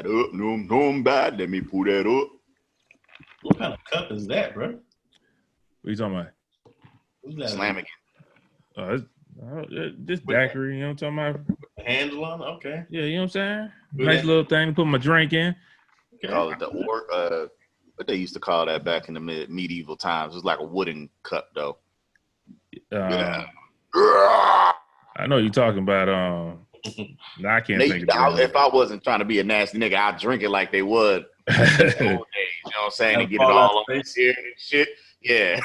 that up. No, I'm bad. Let me pull that up. What kind of cup is that, bro? What you talking about? Who's that? Slam again. Just daiquiri, you know what I'm talking about? Handle on? Okay. Yeah, you know what I'm saying? Good Nice at- little thing to put my drink in. Okay. Call it what they used to call that back in the medieval times. It was like a wooden cup, though. Yeah. I know you're talking about. No, I can't think of it. If I wasn't trying to be a nasty nigga, I'd drink it like they would in the old days. You know what I'm saying? And get it all on my ear and shit. Yeah.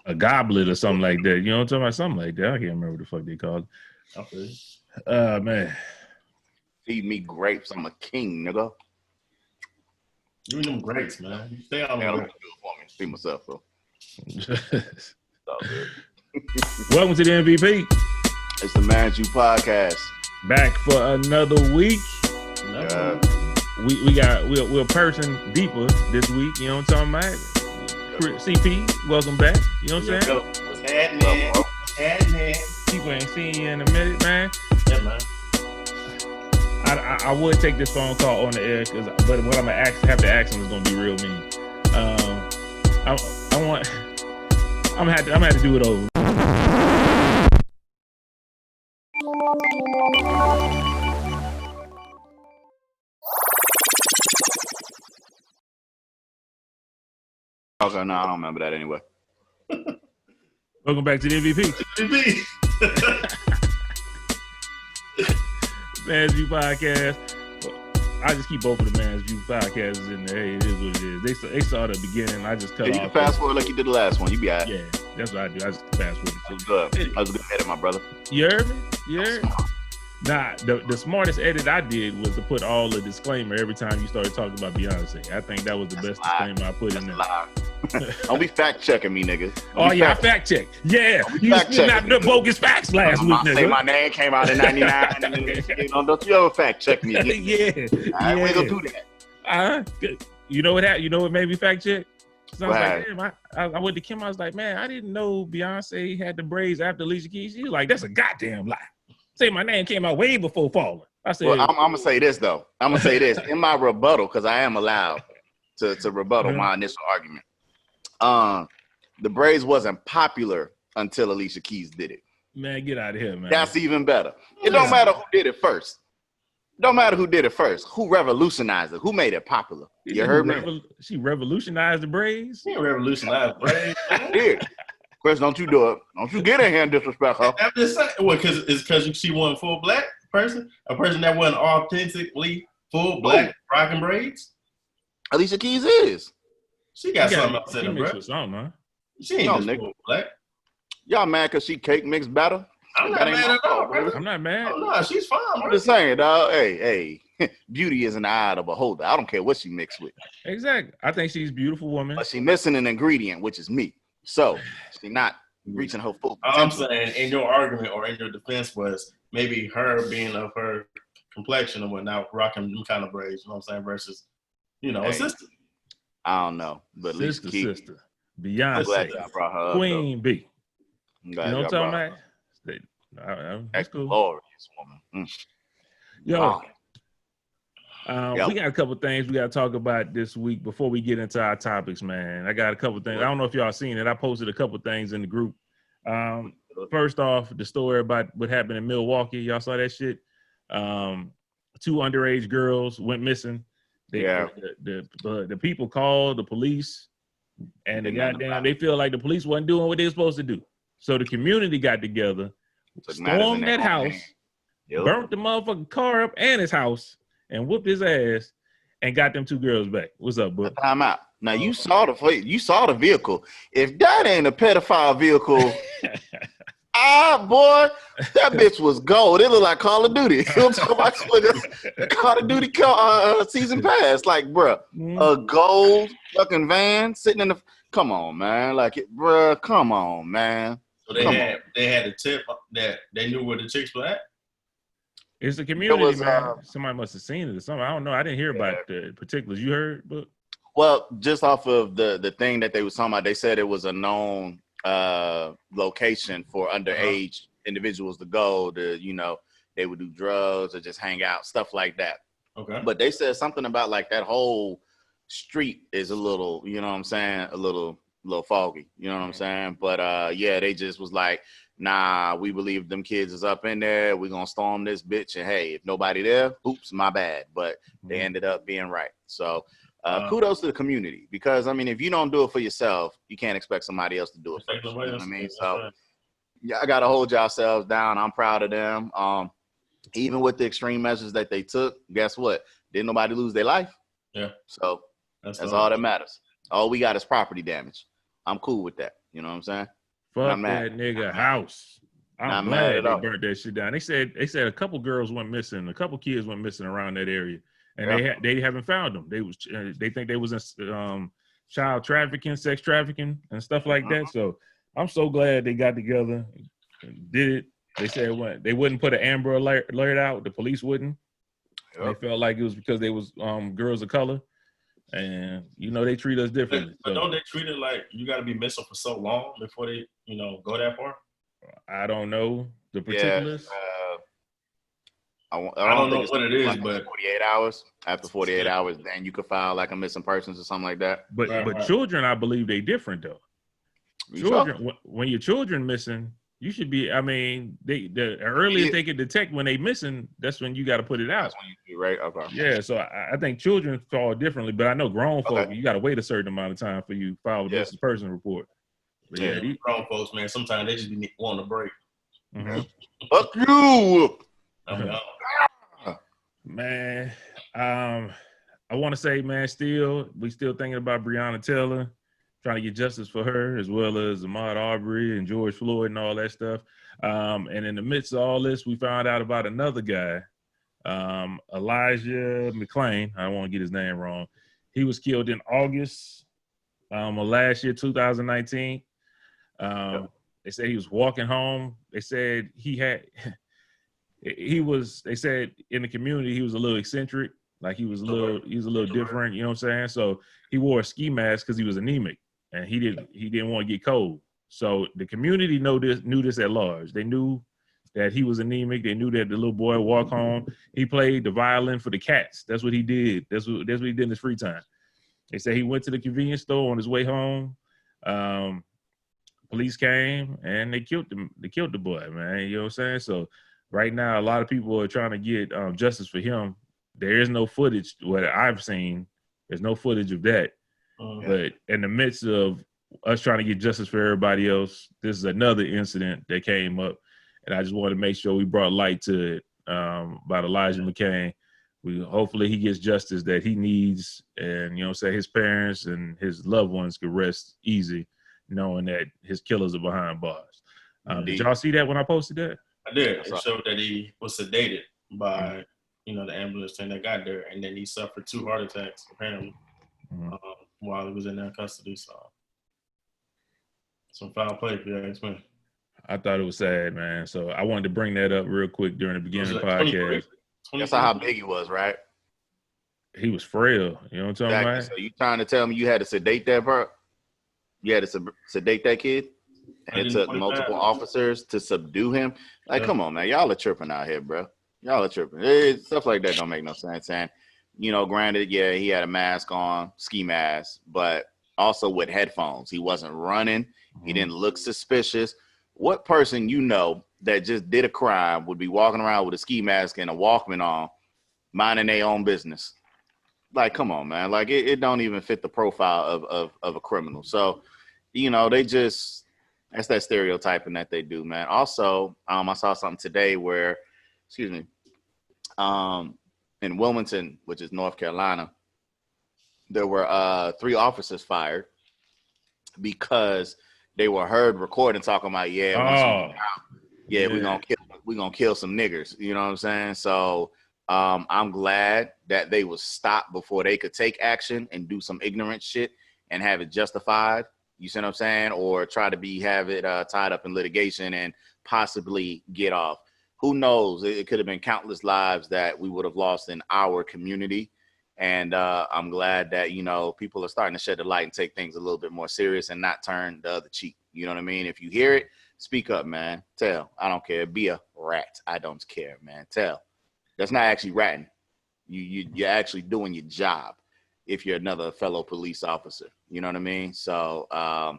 A goblet or something like that. You know what I'm talking about? Something like that. I can't remember what the fuck they called it. Okay. Man. Feed me grapes. I'm a king, nigga. You them grapes, man. You stay on Yeah, them I'm gonna do it for me. Feed myself, bro. It's all good. Welcome to the MVP. It's the Man You Podcast. Back for another week. Yeah. We're a person deeper this week. You know what I'm talking about? CP, welcome back. You know what I'm saying? What's happening? What's happening? People ain't seen you in a minute, man. Yeah, man. I would take this phone call on the air, but what I'm gonna have to ask him is gonna be real mean. I'm gonna have to do it over. Okay, no, I don't remember that anyway. Welcome back to the MVP. Man's View Podcast. I just keep both of the Man's View Podcasts in there. Hey, it is what it is. They saw the beginning. I just cut off. You can fast forward like you did the last one. You be all right. Yeah, that's what I do. I just fast forward. That was good. I was good at it, my brother. You heard me? You heard me? Nah, the smartest edit I did was to put all the disclaimer every time you started talking about Beyonce. I think that was the best disclaimer I put in there. Don't be fact checking me, nigga. Oh yeah, I fact checked. Yeah, you spitting out the bogus facts last week, nigga. Say my name came out in '99. Don't you ever fact check me again? Yeah, I ain't gonna do that. You know what happened? You know what made me fact check? So I was Right. like, damn, I went to Kim. I was like, man, I didn't know Beyonce had the braids after Alicia Keys. She was like, that's a goddamn lie. Say my name came out way before Falling. I said, well, I'm gonna say this though. I'm gonna say this in my rebuttal because I am allowed to rebuttal my initial argument. The braids wasn't popular until Alicia Keys did it. man, get out of here, man. That's even better. It don't matter who did it first. Don't matter who did it first. Who revolutionized it? Who made it popular? You heard me? She revolutionized the braids. She revolutionized braids. I did. Chris, don't you do it. Don't you get in here and disrespect her. I'm just saying, well, because she wasn't full black person, a person that wasn't authentically full black rocking braids. Alicia Keys is. She got something else in She her, mixed bro. with something, huh? She ain't just full black. Y'all mad because she cake mixed better? I'm not That ain't mad my at all, fault, brother. I'm not mad. Oh, no, she's fine, I'm bro. just saying, dog. Hey, beauty is in the eye of the beholder. I don't care what she mixed with. Exactly. I think she's a beautiful woman. But she missing an ingredient, which is me. So she not reaching her full All I'm potential. saying, in your argument or in your defense was maybe her being of her complexion and whatnot, rocking them kind of braids, you know what I'm saying, versus, a sister. I don't know. But Alicia Keys, Sister. I'm glad Beyonce. y'all brought her up, Queen B. though. I'm You glad know what y'all I'm brought talking her about? up. That's cool. Glorious woman. Yo, Wow. we got a couple things we got to talk about this week before we get into our topics, man. I got a couple things. I don't know if y'all seen it. I posted a couple things in the group. First off, the story about what happened in Milwaukee. Y'all saw that shit? 2 underage girls went missing. The people called the police, and they feel like the police wasn't doing what they were supposed to do. So the community got together, stormed that house, burnt the motherfucking car up and his house, and whooped his ass, and got them 2 girls back. What's up, bro? Time out. Now you saw the vehicle. If that ain't a pedophile vehicle, boy, that bitch was gold. It looked like Call of Duty. You know what I'm talking about? Call of Duty season pass. Like, bro, a gold fucking van sitting in the. Come on, man. Like, bro, come on, man. So they had a tip that they knew where the chicks were at? It's the community, man. Somebody must have seen it or something. I don't know. I didn't hear about the particulars. You heard? But well, just off of the thing that they was talking about, they said it was a known location for underage individuals to go to, you know, they would do drugs or just hang out, stuff like that. Okay. But they said something about like that whole street is a little, you know what I'm saying, a little foggy, you know what I'm saying? But yeah, they just was like, nah, we believe them kids is up in there. We're gonna storm this bitch, and hey, if nobody there, oops, my bad. But they ended up being right. So kudos to the community, because I mean, if you don't do it for yourself, you can't expect somebody else to do it first. You know what I mean? So yeah, I gotta hold yourselves down. I'm proud of them. Even with the extreme measures that they took, guess what? Didn't nobody lose their life? Yeah. So that's all that matters. All we got is property damage. I'm cool with that. You know what I'm saying? Fuck that nigga house. I'm glad they burnt that shit down. They said a couple girls went missing, a couple kids went missing around that area, and they haven't found them. They think they was in child trafficking, sex trafficking, and stuff like that. So I'm so glad they got together and did it. They said they wouldn't put an Amber alert out. The police wouldn't. They felt like it was because they was girls of color, and you know they treat us differently. But don't they treat it like you got to be missing for so long before they, you know, go that far? I don't know the particulars. I don't know what it is, like but 48 hours. After 48 hours, then you could file like a missing persons or something like that. But children, I believe they different though. Children, when your children missing, you should be. I mean, the earliest they can detect when they missing, that's when you got to put it out. That's when you do, right? Okay. Yeah, so I think children fall differently, but I know grown folk, you got to wait a certain amount of time for you to file a missing person report. But yeah, grown folks, man, sometimes they just be wanting a break. Fuck you, man. I want to say, man, we still thinking about Breonna Taylor, trying to get justice for her, as well as Ahmaud Arbery and George Floyd and all that stuff. And in the midst of all this, we found out about another guy, Elijah McClain. I don't want to get his name wrong. He was killed in August of last year, 2019. They said he was walking home. They said they said in the community, he was a little eccentric. Like he was a little different, you know what I'm saying? So he wore a ski mask because he was anemic and he didn't want to get cold. So the community knew this at large. They knew that he was anemic. They knew that the little boy walked home. He played the violin for the cats. That's what he did. That's what he did in his free time. They said he went to the convenience store on his way home. Police came and they killed him. They killed the boy, man. You know what I'm saying? So right now, a lot of people are trying to get justice for him. There is no footage. What I've seen, there's no footage of that. But in the midst of us trying to get justice for everybody else, this is another incident that came up, and I just wanted to make sure we brought light to it about Elijah McClain. Hopefully he gets justice that he needs, and you know, say his parents and his loved ones could rest easy, knowing that his killers are behind bars. Did y'all see that when I posted that? I did. It showed that he was sedated by the ambulance team that got there, and then he suffered 2 heart attacks apparently while he was in their custody. So some foul play, if you ask me. I thought it was sad, man. So I wanted to bring that up real quick during the beginning of the podcast. That's how big he was, right? He was frail. You know what I'm talking about? So you trying to tell me you had to sedate that, bro? You had to sedate that kid? And it took multiple officers to subdue him? Like, come on, man. Y'all are tripping out here, bro. Y'all are tripping. Stuff like that don't make no sense. And, granted, yeah, he had a mask on, ski mask, but also with headphones. He wasn't running. He didn't look suspicious. What person that just did a crime would be walking around with a ski mask and a Walkman on, minding their own business? Like, come on, man. Like, it don't even fit the profile of a criminal. So, that's that stereotyping that they do, man. Also, I saw something today where, in Wilmington, which is North Carolina, there were 3 officers fired because they were heard recording talking about, we're gonna kill some niggers. You know what I'm saying? So I'm glad that they was stopped before they could take action and do some ignorant shit and have it justified. You see what I'm saying? Or try to have it tied up in litigation and possibly get off. Who knows? It could have been countless lives that we would have lost in our community. And I'm glad that, people are starting to shed the light and take things a little bit more serious and not turn the other cheek. You know what I mean? If you hear it, Speak up, man. Tell. I don't care. Be a rat. I don't care, man. Tell. That's not actually ratting. You're actually doing your job if you're another fellow police officer. You know what I mean? So I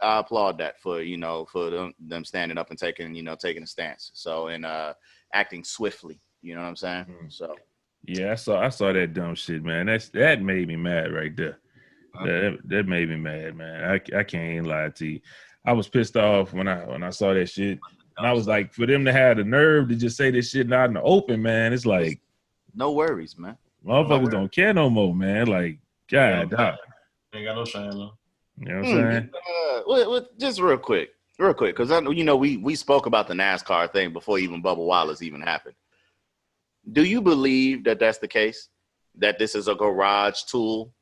applaud that for them standing up and taking a stance. So and acting swiftly. You know what I'm saying? So yeah, I saw that dumb shit, man. That made me mad right there. That made me mad, man. I can't even lie to you. I was pissed off when I saw that shit. And I was like, for them to have the nerve to just say this shit out in the open, man, it's like no worries, man. Motherfuckers don't care no more, man. Like, God, dog. Ain't got no shame, though. You know what I'm saying? Well, just real quick, because I know we spoke about the NASCAR thing before even Bubba Wallace even happened. Do you believe that that's the case? That this is a garage tool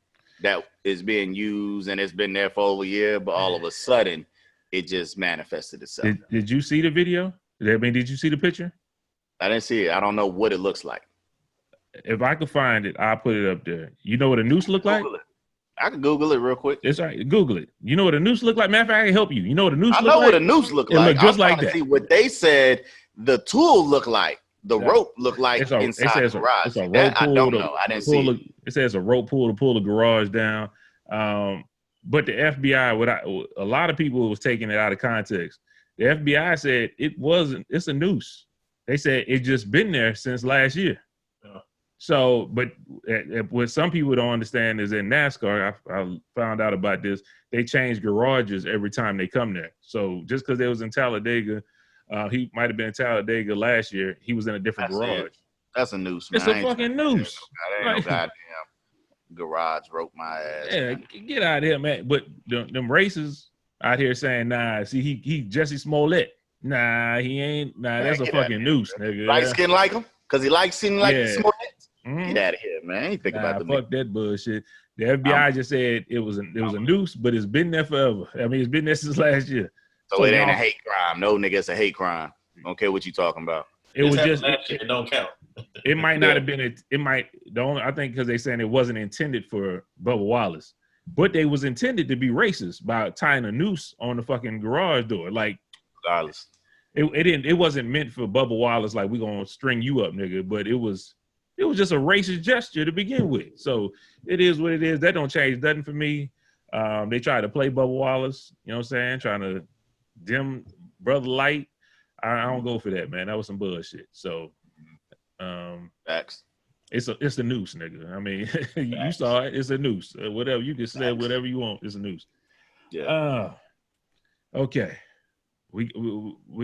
that is being used and it's been there for over a year, but all of a sudden it just manifested itself? Did you see the video? Did you see the picture? I didn't see it. I don't know what it looks like. If I could find it, I'll put it up there. You know what a noose look like? I can Google it real quick. It's all right. Google it. You know what a noose look like? Matter of fact, I can help you. You know what a noose look like? I know what a noose look like. It look just like that. See what they said the tool looked like. The rope looked like inside the garage. It's a rope that, pull. I don't know. I didn't see it. It says a rope pull to pull the garage down. But the FBI, a lot of people was taking it out of context. The FBI said it wasn't. It's a noose. They said it just been there since last year. Yeah. So, but what some people don't understand is in NASCAR, I found out about this. They change garages every time they come there. So just because they was in Talladega. He might have been in Talladega last year. He was in a different garage. That's a noose, man. It's a fucking noose. That ain't no goddamn garage rope my ass. Yeah, man. Get out of here, man. But them racers out here saying, nah, see, he Jesse Smollett. Nah, he ain't. Nah, that's a fucking noose, nigga. Light skin like him? Because he likes skin like Smollett? Mm-hmm. Get out of here, man. I ain't think about the fuck that bullshit. The FBI just said it was a noose, but it's been there forever. I mean, it's been there since last year. So it ain't a hate crime. No, nigga, it's a hate crime. Don't care what you talking about. It was just it don't count. It might not have been. I think because they saying it wasn't intended for Bubba Wallace, but they was intended to be racist by tying a noose on the fucking garage door. Like, regardless, it wasn't meant for Bubba Wallace. Like, we gonna string you up, nigga. But it was just a racist gesture to begin with. So it is what it is. That don't change nothing for me. They try to play Bubba Wallace. You know what I'm saying? Trying to dim Brother Light. I don't go for that, man. That was some bullshit. So, facts. It's a noose, nigga. I mean, you saw it. It's a noose. Whatever you can say, whatever you want. It's a noose. Yeah. Okay. We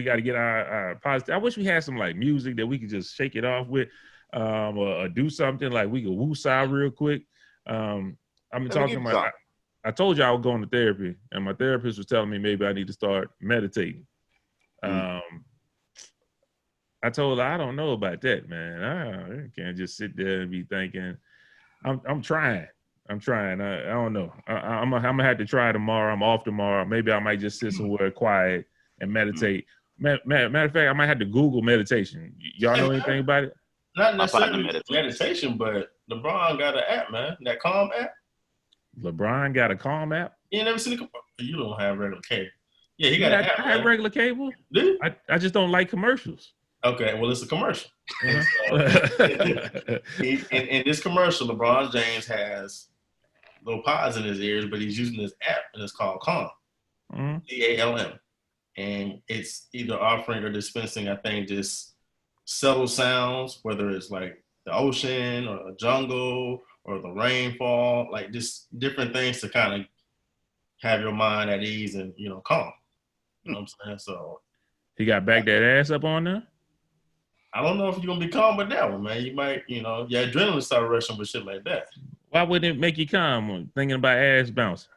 got to get our positive. I wish we had some like music that we could just shake it off with, or do something like we could woo-saw real quick. I've been talking about. I told you I was going to therapy, and my therapist was telling me maybe I need to start meditating. I told her I don't know about that, man. I can't just sit there and be thinking. I'm trying. I don't know. I'm gonna have to try tomorrow. I'm off tomorrow. Maybe I might just sit somewhere quiet and meditate. Matter of fact, I might have to Google meditation. Y'all know anything about it? Not necessarily meditation, but LeBron got an app, man. That Calm app. LeBron got a Calm app? You never seen it? You don't have regular cable. Yeah, he got an app. I have regular cable. Do you? I just don't like commercials. Okay, well, it's a commercial. Uh-huh. In this commercial, LeBron James has little pods in his ears, but he's using this app, and it's called Calm. CALM. And it's either offering or dispensing, I think, just subtle sounds, whether it's like the ocean or the jungle or the rainfall, like just different things to kind of have your mind at ease and, calm. You know what I'm saying? So he got back that ass up on there? I don't know if you're going to be calm with that one, man. You might, your adrenaline start rushing with shit like that. Why wouldn't it make you calm when thinking about ass bouncing?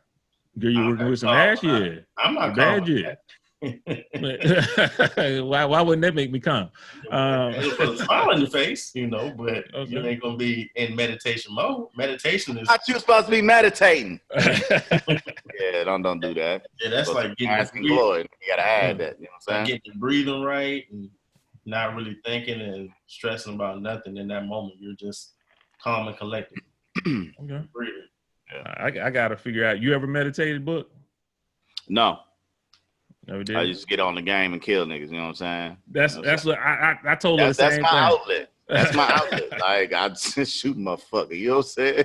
Girl, you working with some ass? Yeah. I'm not bad yet. Why wouldn't that make me calm? It'll put a smile on your face, but you ain't gonna be in meditation mode. Meditation is. I thought you were supposed to be meditating. Yeah, don't do that. Yeah, that's like getting Lord. You gotta add that. You know what I'm saying? Getting your breathing right and not really thinking and stressing about nothing in that moment. You're just calm and collected. Okay. Breathing. I gotta figure out. You ever meditated, Book? No. Never did. I used to get on the game and kill niggas. You know what I'm saying? That's what I told her the That's same my thing. outlet. That's my outlet. Like I just shoot motherfucker. You know what I'm saying?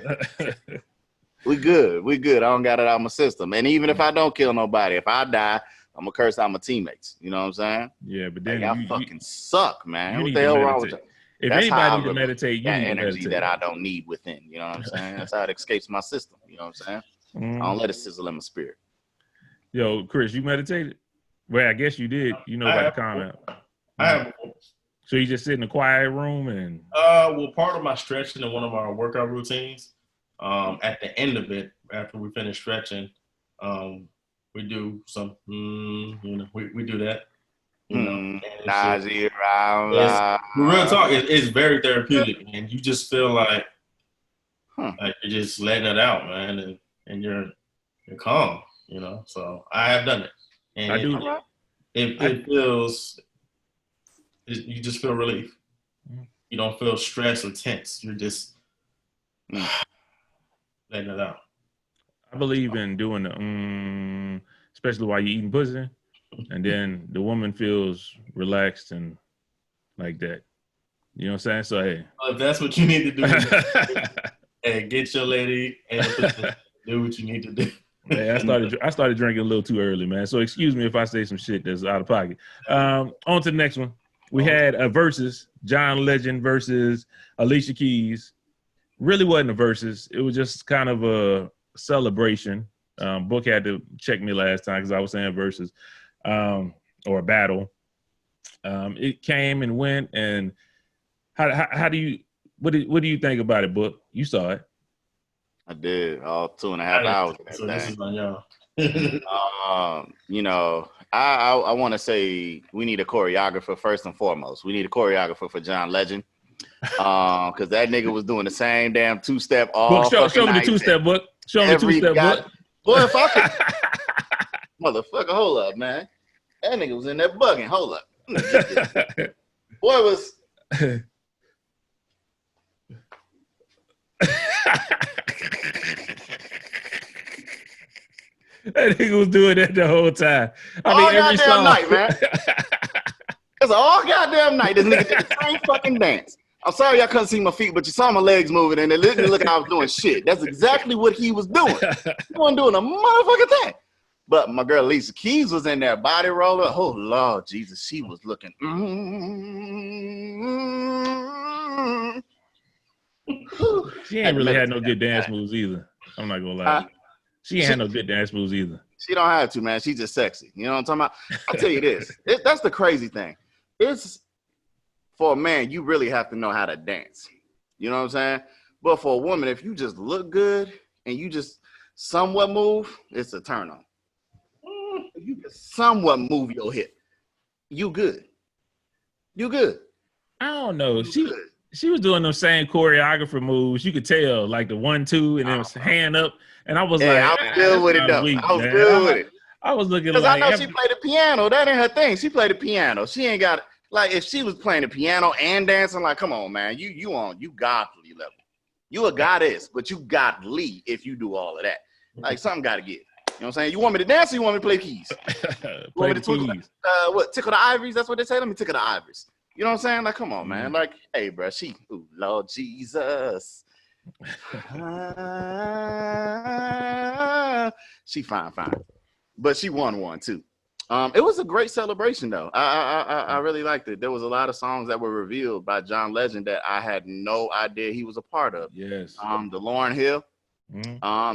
We good. We good. I don't got it out of my system. And even if I don't kill nobody, if I die, I'm gonna curse out my teammates. You know what I'm saying? Yeah, but then like, y'all fucking suck, man. What need the to hell wrong with meditate. you? If That's anybody how need to meditate, you that need to energy meditate. that I don't need within. You know what I'm saying? That's how it escapes my system. You know what I'm saying? I don't let it sizzle in my spirit. Yo, Chris, you meditated? Well, I guess you did. You know about the comment. I have. So you just sit in a quiet room and. Well, part of my stretching and one of our workout routines. At the end of it, after we finish stretching, we do some. We do that. You know, real talk. It's very therapeutic, and you just feel like you're just letting it out, man, and you're calm. You know, so I have done it, and I do. It feels. You just feel relief. You don't feel stressed or tense. You're just letting it out. I believe in doing the especially while you're eating pussy, and then the woman feels relaxed and like that. You know what I'm saying? So hey, if that's what you need to do, hey, get your lady and do what you need to do. Man, I started drinking a little too early, man. So excuse me if I say some shit that's out of pocket. On to the next one. We had a versus John Legend versus Alicia Keys. Really wasn't a versus. It was just kind of a celebration. Book had to check me last time because I was saying versus or a battle. It came and went. And how do you what do you think about it, Book? You saw it. I did all 2.5 hours. So this is on y'all. You know, I want to say we need a choreographer first and foremost. We need a choreographer for John Legend, because that nigga was doing the same damn two-step all. Book, show me the two-step, Book. Show me the two-step, Book. Boy, if I could, motherfucker, hold up, man. That nigga was in there bugging. Hold up, boy was. That nigga was doing that the whole time. All goddamn night, man. It's all goddamn night. This nigga did the same fucking dance. I'm sorry y'all couldn't see my feet, but you saw my legs moving, and it didn't look like I was doing shit. That's exactly what he was doing. He wasn't doing a motherfucking thing. But my girl Alicia Keys was in there, body roller. Oh Lord Jesus, she was looking. She ain't really had no good dance moves either. I'm not gonna lie. She ain't had no good dance moves either. She don't have to, man. She's just sexy. You know what I'm talking about? I'll tell you this. That's the crazy thing. It's for a man, you really have to know how to dance. You know what I'm saying? But for a woman, if you just look good and you just somewhat move, it's a turn on. If you can somewhat move your hip, you good. You good. I don't know. She was doing those same choreographer moves. You could tell, like the 1-2, and then was hand up. And I was like, I was good with it, though. I was good with it. I was looking because like, I know she played the piano. That ain't her thing. She played the piano. She ain't got like if she was playing the piano and dancing. Like, come on, man, you godly level. You a goddess, but you godly if you do all of that. Like something got to give. You know what I'm saying? You want me to dance or you want me to play keys? Play the keys. What? Tickle the ivories? That's what they say. Let me tickle the ivories. You know what I'm saying? Like, come on, man. Like, hey, bro, ooh, Lord Jesus. She fine. But she won one, too. It was a great celebration, though. I really liked it. There was a lot of songs that were revealed by John Legend that I had no idea he was a part of. Yes. The Lauryn Hill,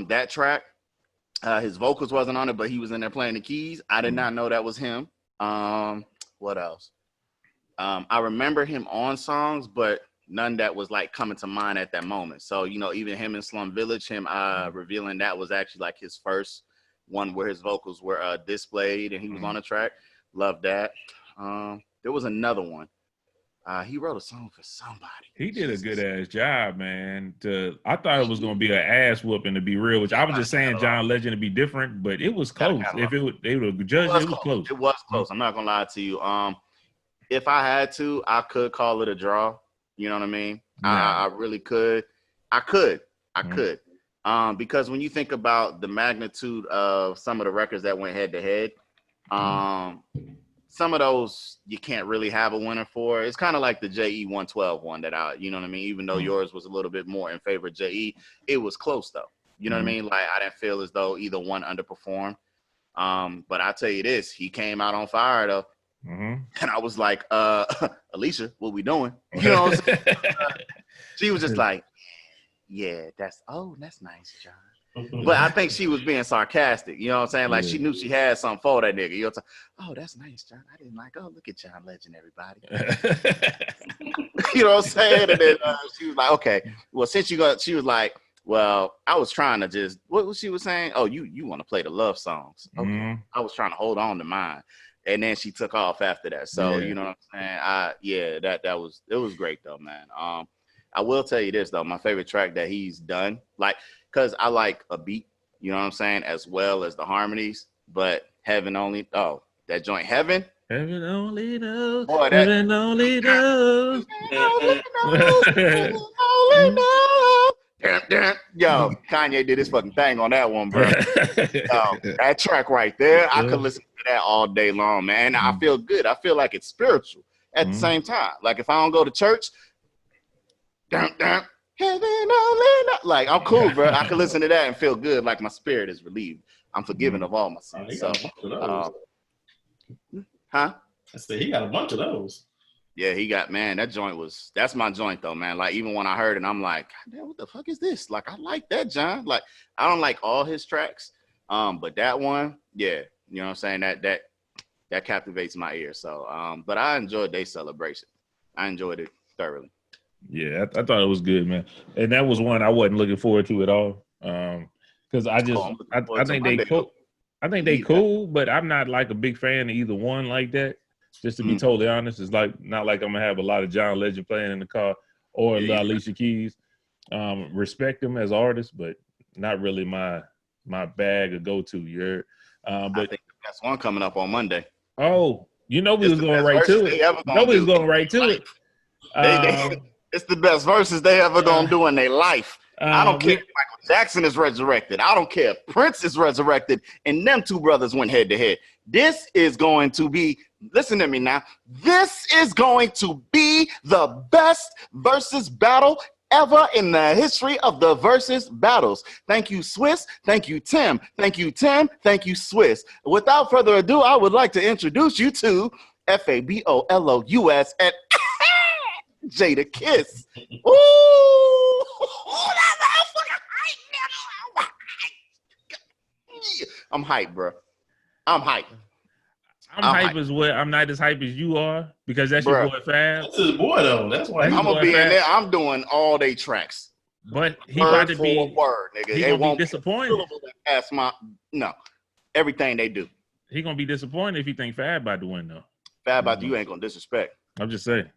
that track. His vocals wasn't on it, but he was in there playing the keys. I did not know that was him. What else? I remember him on songs, but none that was like coming to mind at that moment. So, you know, even him in Slum Village, him revealing that was actually like his first one where his vocals were displayed and he was on the track. Love that. There was another one. He wrote a song for somebody. He did a good ass job, man. I thought it was gonna be an ass whooping, to be real. Which I was just saying, John Legend to be different, but it was close. If they would have judged it, it was close. It was close. I'm not gonna lie to you. If I had to, I could call it a draw. You know what I mean? I really could. I could. Because when you think about the magnitude of some of the records that went head to head, Some of those you can't really have a winner for. It's kind of like the JE 112 one that you know what I mean? Even though yours was a little bit more in favor of JE, it was close though. You know what I mean? Like I didn't feel as though either one underperformed. But I tell you this, he came out on fire though. And I was like, Alicia, what we doing? You know what I'm saying? She was just like, yeah, that's nice, John. But I think she was being sarcastic. You know what I'm saying? Like she knew she had something for that nigga. You know, oh, that's nice, John. I didn't like. Oh, look at John Legend, everybody. You know what I'm saying? And then she was like, okay, well, since you got, she was like, well, I was trying to just what she was saying. Oh, you want to play the love songs? Okay, I was trying to hold on to mine, and then she took off after that. So you know what I'm saying? It was great though, man. I will tell you this though, my favorite track that he's done, like. Because I like a beat, you know what I'm saying, as well as the harmonies. But Heaven Only, that joint Heaven. Heaven only knows. Boy, Heaven only knows. Yo, Kanye did his fucking thing on that one, bro. That track right there, I could listen to that all day long, man. I feel good. I feel like it's spiritual at the same time. Like if I don't go to church, Heaven only knows. Like I'm cool, bro. I can listen to that and feel good. Like my spirit is relieved. I'm forgiven of all my sins. So, I said he got a bunch of those. Yeah, he got, man, that's my joint though, man. Like even when I heard it, I'm like, God damn, what the fuck is this? Like I like that, John. Like I don't like all his tracks, but that one, yeah, you know what I'm saying? That captivates my ear. So, but I enjoyed Day Celebration. I enjoyed it thoroughly. Yeah, I thought it was good, man. And that was one I wasn't looking forward to at all. Because I think they cool. I think they cool, but I'm not like a big fan of either one like that. Just to be totally honest, it's like not like I'm gonna have a lot of John Legend playing in the car or Alicia Keys. Respect them as artists, but not really my bag of go to. But I think that's one coming up on Monday. Oh, you know we was going right to it. Nobody's going right to it. It's the best verses they ever gonna do in their life. I don't care if Michael Jackson is resurrected. I don't care if Prince is resurrected. And them two brothers went head to head. This is going to be, listen to me now. This is going to be the best versus battle ever in the history of the versus battles. Thank you, Swiss. Thank you, Tim. Thank you, Tim. Thank you, Swiss. Without further ado, I would like to introduce you to FABOLOUS and Jada Kiss. Ooh, I'm hyped, bro. I'm hyped. I'm hype as well. I'm not as hype as you are because that's your boy Fab. That's his boy though. That's why I'm gonna be in there. I'm doing all day tracks. But he about to be word, nigga. He gonna be disappointed. Everything they do. He gonna be disappointed if he think Fab about to win though. Fab about you ain't gonna disrespect. I'm just saying.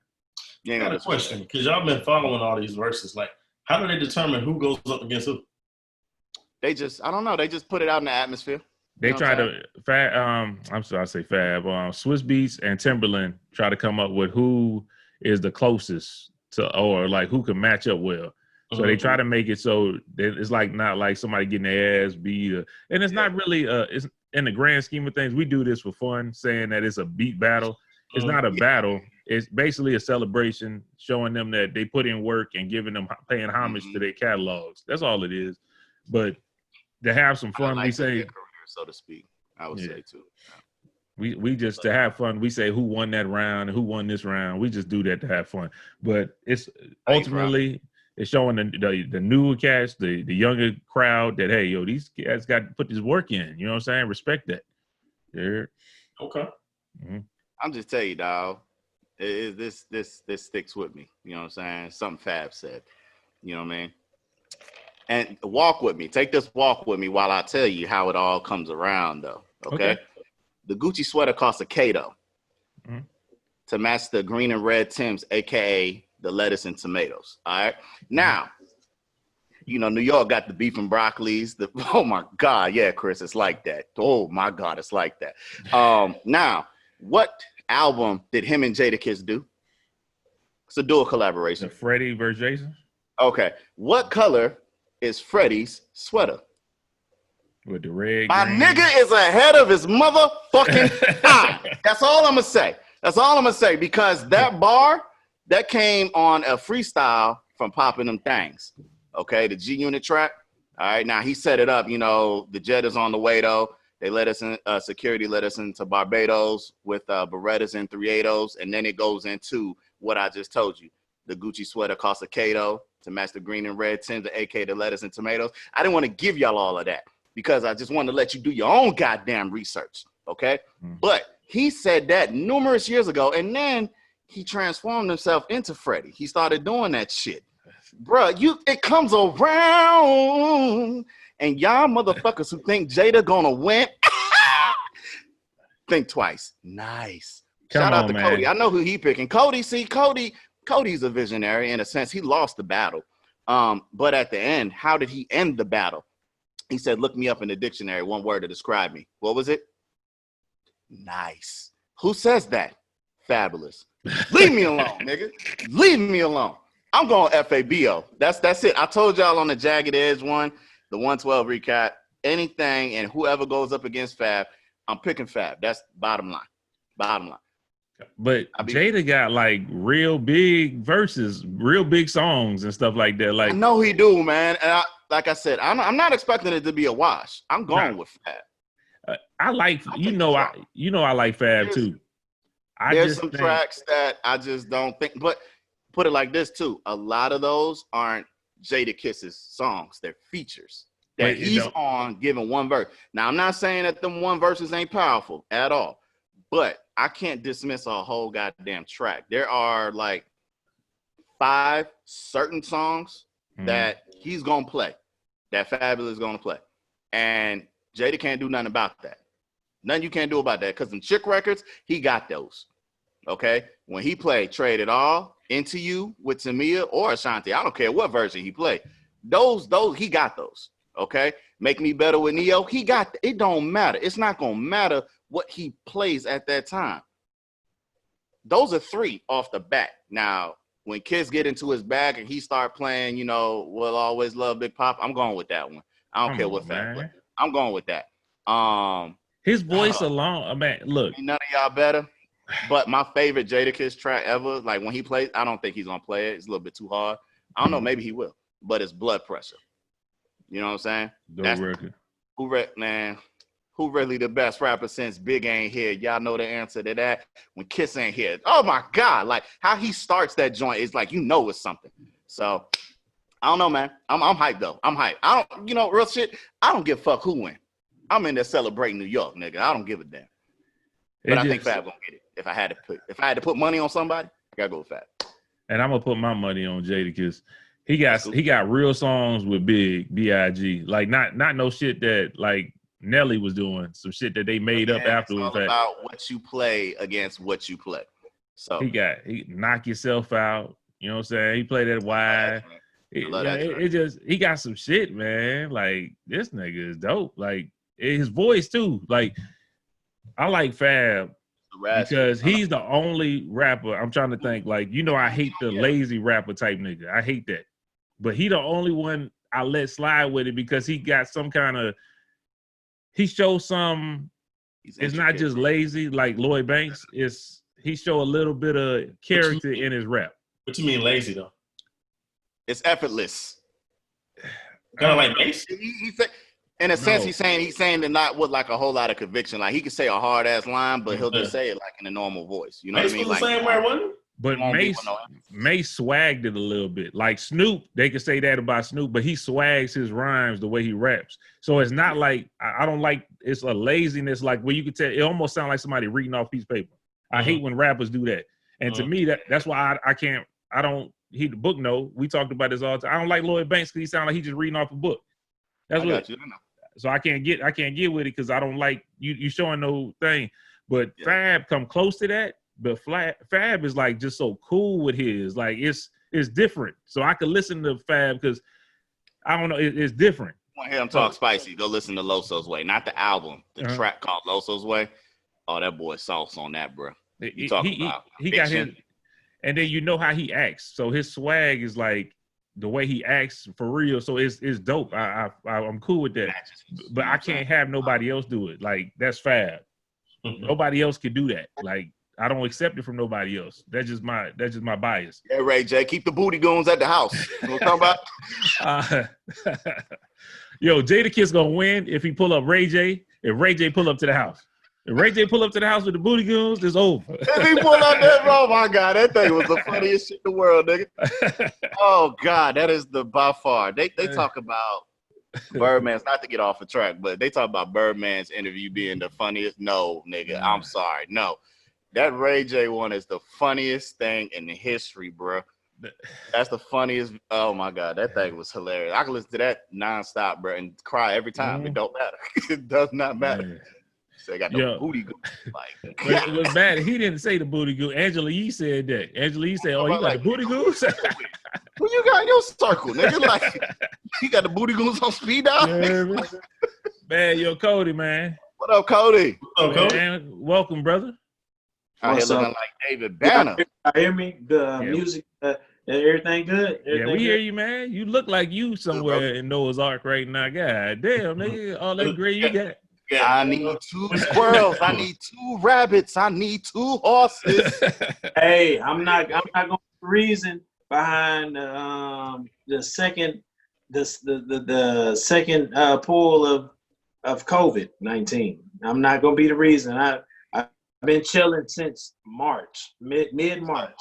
I got a question because y'all been following all these verses. Like, how do they determine who goes up against who? I don't know. They just put it out in the atmosphere. They try to I'm sorry, I say Fab. Swiss Beats and Timberland try to come up with who is the closest to, or like who can match up well. So they try to make it so that it's like not like somebody getting their ass beat, and it's not really. It's in the grand scheme of things. We do this for fun, saying that it's a beat battle. It's not a battle. It's basically a celebration, showing them that they put in work and paying homage to their catalogs. That's all it is. But to have some fun, we say, career, so to speak. I would say too. We just to have fun. We say who won that round, who won this round. We just do that to have fun. But it's ultimately it's showing the newer cats, the younger crowd that hey, yo, these guys got to put this work in. You know what I'm saying? Respect that. Yeah. Okay. I'm just telling you, dog. This sticks with me. You know what I'm saying? Something Fab said. You know what I mean? And walk with me. Take this walk with me while I tell you how it all comes around, though. Okay? The Gucci sweater costs a K, though, to match the green and red Timbs, a.k.a. the lettuce and tomatoes. All right? Now, you know, New York got the beef and broccolis. Oh, my God. Yeah, Chris, it's like that. Oh, my God, it's like that. Now, what album did him and Jada Kiss do? It's a dual collaboration. The Freddie versus Jason? Okay. What color is Freddie's sweater? With the red. My green. nigga is ahead of his motherfucking time. That's all I'm gonna say. That's all I'm gonna say, because that bar that came on a freestyle from Popping Them Things. Okay, the G Unit track. All right, now he set it up. You know, the jet is on the way though. They let us in. Security let us into Barbados with Berettas and 380s, and then it goes into what I just told you: the Gucci sweater cost a Kato to match the green and red Tims, the AK, the lettuce and tomatoes. I didn't want to give y'all all of that because I just wanted to let you do your own goddamn research. Okay, but he said that numerous years ago, and then he transformed himself into Freddie. He started doing that shit. Bruh, it comes around, and y'all motherfuckers who think Jada gonna win, think twice. Nice. Shout out to Cody. I know who he picking. Cody's a visionary in a sense. He lost the battle. But at the end, how did he end the battle? He said, look me up in the dictionary, one word to describe me. What was it? Nice. Who says that? Fabulous. Leave me alone, nigga. Leave me alone. I'm going FABO. That's it. I told y'all on the Jagged Edge one, the 112 recap, anything and whoever goes up against Fab, I'm picking Fab. That's bottom line. Bottom line. But Jada got like real big verses, real big songs and stuff like that. Like, I know he do, man. And like I said, I'm not expecting it to be a wash. I'm going with Fab. I like, I like Fab too. There's some tracks that I just don't think, but put it like this too. A lot of those aren't Jada Kiss's songs. They're features that he's on giving one verse. Now, I'm not saying that them one verses ain't powerful at all, but I can't dismiss a whole goddamn track. There are like 5 certain songs that he's going to play, that Fabulous is going to play. And Jada can't do nothing about that. Nothing you can't do about that, because in Chick records, he got those. Okay? When he played Trade It All, Into You with Tamia or Ashanti, I don't care what version he played. Those, he got those. Okay? Make Me Better with Neo, he got, it don't matter. It's not going to matter what he plays at that time. Those are 3 off the bat. Now, when kids get into his bag and he start playing, you know, We'll Always Love Big Pop, I'm going with that one. I don't care what Fab plays. I'm going with that. His voice alone, man, look. Ain't none of y'all better. But my favorite Jadakiss track ever, like when he plays, I don't think he's gonna play it. It's a little bit too hard. I don't know, maybe he will. But it's Blood Pressure. You know what I'm saying? That's record. Who really the best rapper since Big ain't here? Y'all know the answer to that. When Kiss ain't here. Oh my God. Like how he starts that joint is like, you know it's something. So I don't know, man. I'm hyped though. I'm hyped. I don't, real shit. I don't give a fuck who win. I'm in there celebrating New York, nigga. I don't give a damn. But I think Fab gonna get it. If I had to put money on somebody, I gotta go with Fab. And I'm gonna put my money on Jada because he got real songs with B.I.G. Like not no shit that like Nelly was doing, some shit that they made up afterwards. It's all about what you play against what you play. So he knock yourself out. You know what I'm saying? He played that wide. He got some shit, man. Like this nigga is dope. Like his voice too. Like I like Fab because he's the only rapper. I'm trying to think. Like I hate the lazy rapper type nigga. I hate that. But he the only one I let slide with it because he got some kind of. He shows some. It's not just lazy like Lloyd Banks. He show a little bit of character in his rap. What you mean lazy though? It's effortless. Kind of like bass. In a sense, he's saying it not with like a whole lot of conviction. Like he could say a hard ass line, but he'll just say it like in a normal voice. You know what I mean? Like the same way, wasn't it? But Mace swagged it a little bit. Like Snoop, they could say that about Snoop, but he swags his rhymes the way he raps. So it's not like I don't like it's a laziness like where you could tell it almost sounds like somebody reading off a piece of paper. I hate when rappers do that. And to me, that's why I don't he the book no. We talked about this all the time. I don't like Lloyd Banks because he sounds like he's just reading off a book. That's what. So I can't get with it because I don't like you showing no thing. But Fab come close to that. But Fab is like just so cool with his like it's different. So I could listen to Fab because I don't know it's different. You want to hear him talk spicy? Go listen to Loso's Way, not the album. The track called Loso's Way. Oh, that boy sauce on that, bro. You talking about? He got his, and then how he acts. So his swag is like the way he acts for real. So it's dope. I'm cool with that. But I can't have nobody else do it. Like that's Fab. Nobody else can do that. Like I don't accept it from nobody else. That's just my bias. Yeah, Ray J, keep the booty goons at the house. You know what I'm talking about? Yo, Jadakiss gonna win if he pull up Ray J. If Ray J pull up to the house. If Ray J pull up to the house with the booty goons, it's over. If he pull up that, oh my God, that thing was the funniest shit in the world, nigga. Oh God, that is by far. They talk about Birdman's, not to get off the track, but they talk about Birdman's interview being the funniest. No, nigga, I'm sorry. No. That Ray J one is the funniest thing in the history, bro. That's the funniest. Oh my God, that thing was hilarious. I can listen to that nonstop, bro, and cry every time. It don't matter. It does not matter. Man. So they got the booty goo. Like, it was bad. He didn't say the booty goo. Angela Yee said that. Angela Yee said, "Oh, you got like, the booty goos." Who you got in your circle, nigga? Like, you got the booty goos on speed dial. Yeah, man, yo, Cody, man. What up, Cody? What up, Cody? Man, welcome, brother. Out here looking like David Banner. I hear me? The music, everything good? Everything we hear good? you, man. You look like you somewhere in Noah's Ark right now. God damn, nigga, all that gray you got. I need 2 squirrels. I need 2 rabbits. I need 2 horses. Hey, I'm not going to reason behind the second pool of COVID-19. I'm not going to be the reason. I've been chilling since March, mid-March.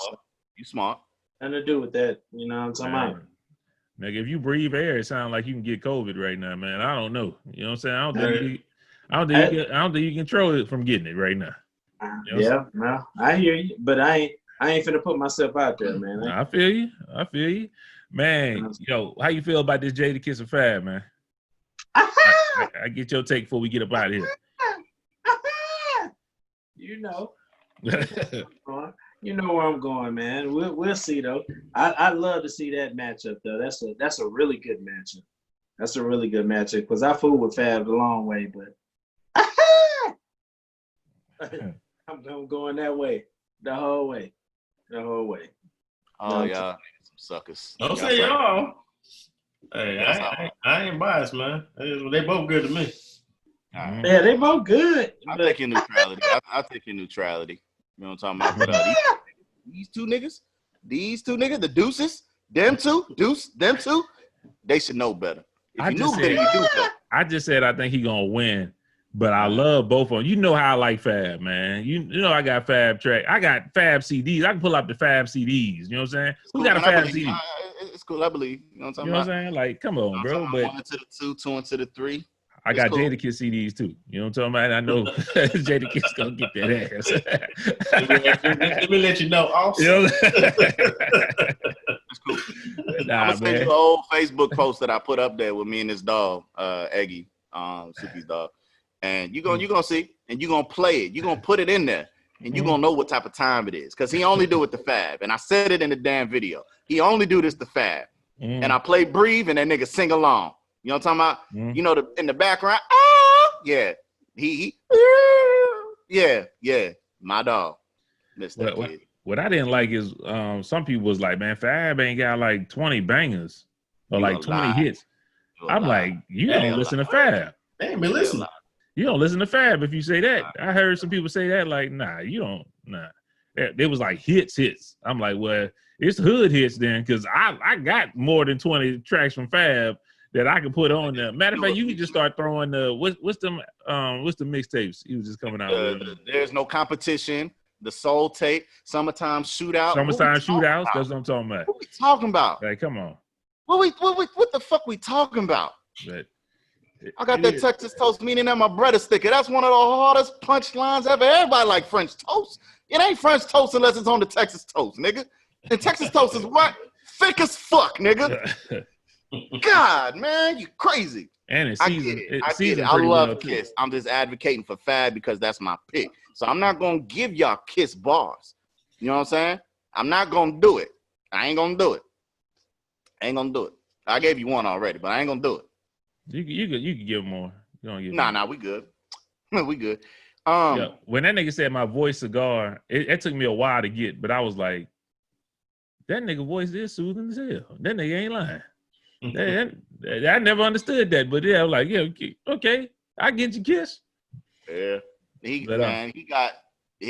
You smart. Nothing to do with that. You know what I'm talking about? Nigga, if you breathe air, it sounds like you can get COVID right now, man. I don't know. You know what I'm saying? I don't think you control it from getting it right now. You know no, I hear you, but I ain't finna put myself out there, man. I feel you. Man, yo, how you feel about this Jadakiss and Fab, man? I get your take before we get up out of here. You know. You know where I'm going, man. We'll see though. I love to see that matchup though. That's a really good matchup. That's a really good matchup because I fooled with Fab a long way, but I'm going that way the whole way. Oh yeah, some suckers. Don't say y'all. Hey, I ain't biased, man. They both good to me. Right. Yeah, they both good. I'll take your neutrality. I'll take your neutrality. You know what I'm talking about? But these two niggas, the deuces, them two, they should know better. If you knew better, you do better. I just said I think he gonna win, but I love both of them. You know how I like Fab, man. You know I got Fab track. I got Fab CDs. I can pull up the Fab CDs. You know what I'm saying? Who got a Fab CD? It's cool. I believe. You know what I'm talking about? I'm saying? Like, come on, bro. But 1 to the 2, 2 into the 3. I got cool. Jadakiss CDs too. You know what I'm talking about? I know Jadakiss gonna get that ass. Let me let you know also. You know? That's cool. I'm gonna send you an old Facebook post that I put up there with me and this dog, Eggy, Soupy's dog. And you're gonna see, and you're gonna play it. You're gonna put it in there, and you're gonna know what type of time it is. Cause he only do it to Fab. And I said it in the damn video. He only do this to Fab. And I play Breathe and that nigga sing along. You know what I'm talking about? You know, in the background, yeah. Yeah. My dog. What I didn't like is some people was like, man, Fab ain't got like 20 bangers or like 20 hits. I'm like, you don't listen to Fab. They ain't been listening. You don't listen to Fab if you say that. I heard some people say that, like, nah, you don't, nah. It was like hits. I'm like, well, it's hood hits then, because I got more than 20 tracks from Fab that I can put on there. Matter of fact, you can just start throwing the what's the mixtapes he was just coming out with. There's no competition. The Soul Tape, Summertime Shootout. Summertime Shootouts. That's what I'm talking about. What we talking about? Like, come on. What the fuck we talking about? But I got that Texas toast meaning at my bread sticker. That's one of the hardest punchlines ever. Everybody like French toast. It ain't French toast unless it's on the Texas toast, nigga. And Texas toast is what? Thick as fuck, nigga. God, man, you crazy. And it's season. I get it. I love Kiss. I'm just advocating for Fab because that's my pick. So I'm not gonna give y'all Kiss bars. You know what I'm saying? I'm not gonna do it. I ain't gonna do it. I gave you one already, but I ain't gonna do it. You could give more. You don't give Nah, we good. We good. When that nigga said my voice cigar, it took me a while to get, but I was like, that nigga voice is soothing as hell. That nigga ain't lying. I never understood that, but yeah, I was like, yeah, okay, I get you, Kiss. Yeah, he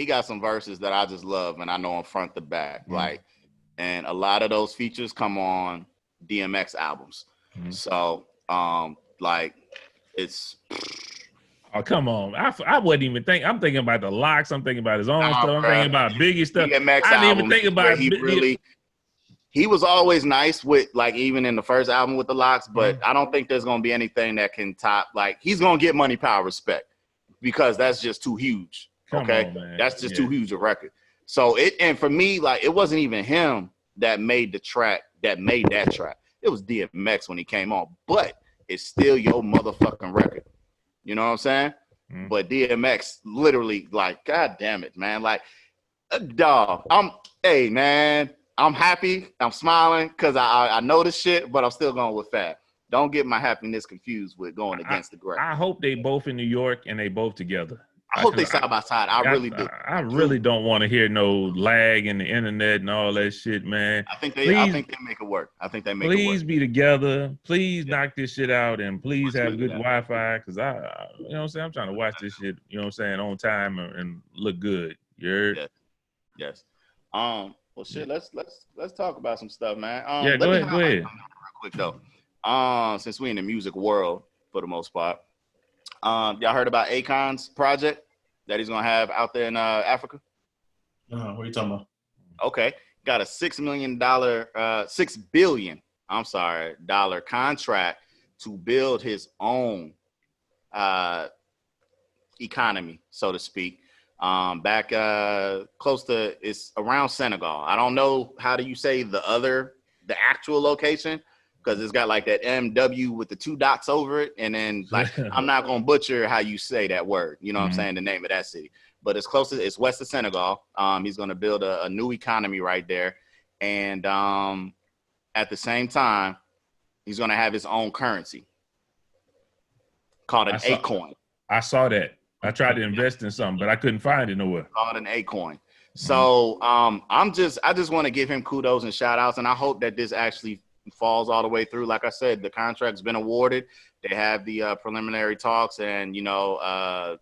got some verses that I just love, and I know him front to back, like, and a lot of those features come on DMX albums. So, like, it's. Oh, come on. I wouldn't even think. I'm thinking about the Locks. I'm thinking about his own stuff. I'm thinking about Biggie stuff. DMX I didn't even think about he was always nice with, like, even in the first album with the Locks, but I don't think there's going to be anything that can top, like, he's going to get Money, Power, Respect because that's just too huge. That's just too huge a record. So and for me, like, it wasn't even him that made that track. It was DMX when he came on, but it's still your motherfucking record. You know what I'm saying? But DMX literally, like, God damn it, man. Like, dog, hey, man, I'm happy. I'm smiling because I know this shit, but I'm still going with Fab. Don't get my happiness confused with going against the grain. I hope they both in New York and they both together. I hope they side by side. I really do. I really don't want to hear no lag in the internet and all that shit, man. I think they make it work. I think they make it work. Please be together. Please knock this shit out and please have good Wi-Fi because you know what I'm saying? I'm trying to watch this shit, you know what I'm saying, on time and look good. You heard? Yes. Well, shit. Let's talk about some stuff, man. Yeah, go ahead. Real quick though. Since we in the music world for the most part, y'all heard about Akon's project that he's gonna have out there in Africa? What are you talking about? Okay, got a $6 billion dollar contract to build his own economy, so to speak. Back close to, it's around Senegal. I don't know how do you say the actual location, because it's got like that MW with the 2 dots over it. And then, like, I'm not going to butcher how you say that word. You know what I'm saying? The name of that city. But it's west of Senegal. He's going to build a new economy right there. And at the same time, he's going to have his own currency called an A-coin. I saw that. I tried to invest in something, but I couldn't find it nowhere. Called an A-coin. So I just want to give him kudos and shout outs. And I hope that this actually falls all the way through. Like I said, the contract's been awarded. They have the preliminary talks, and the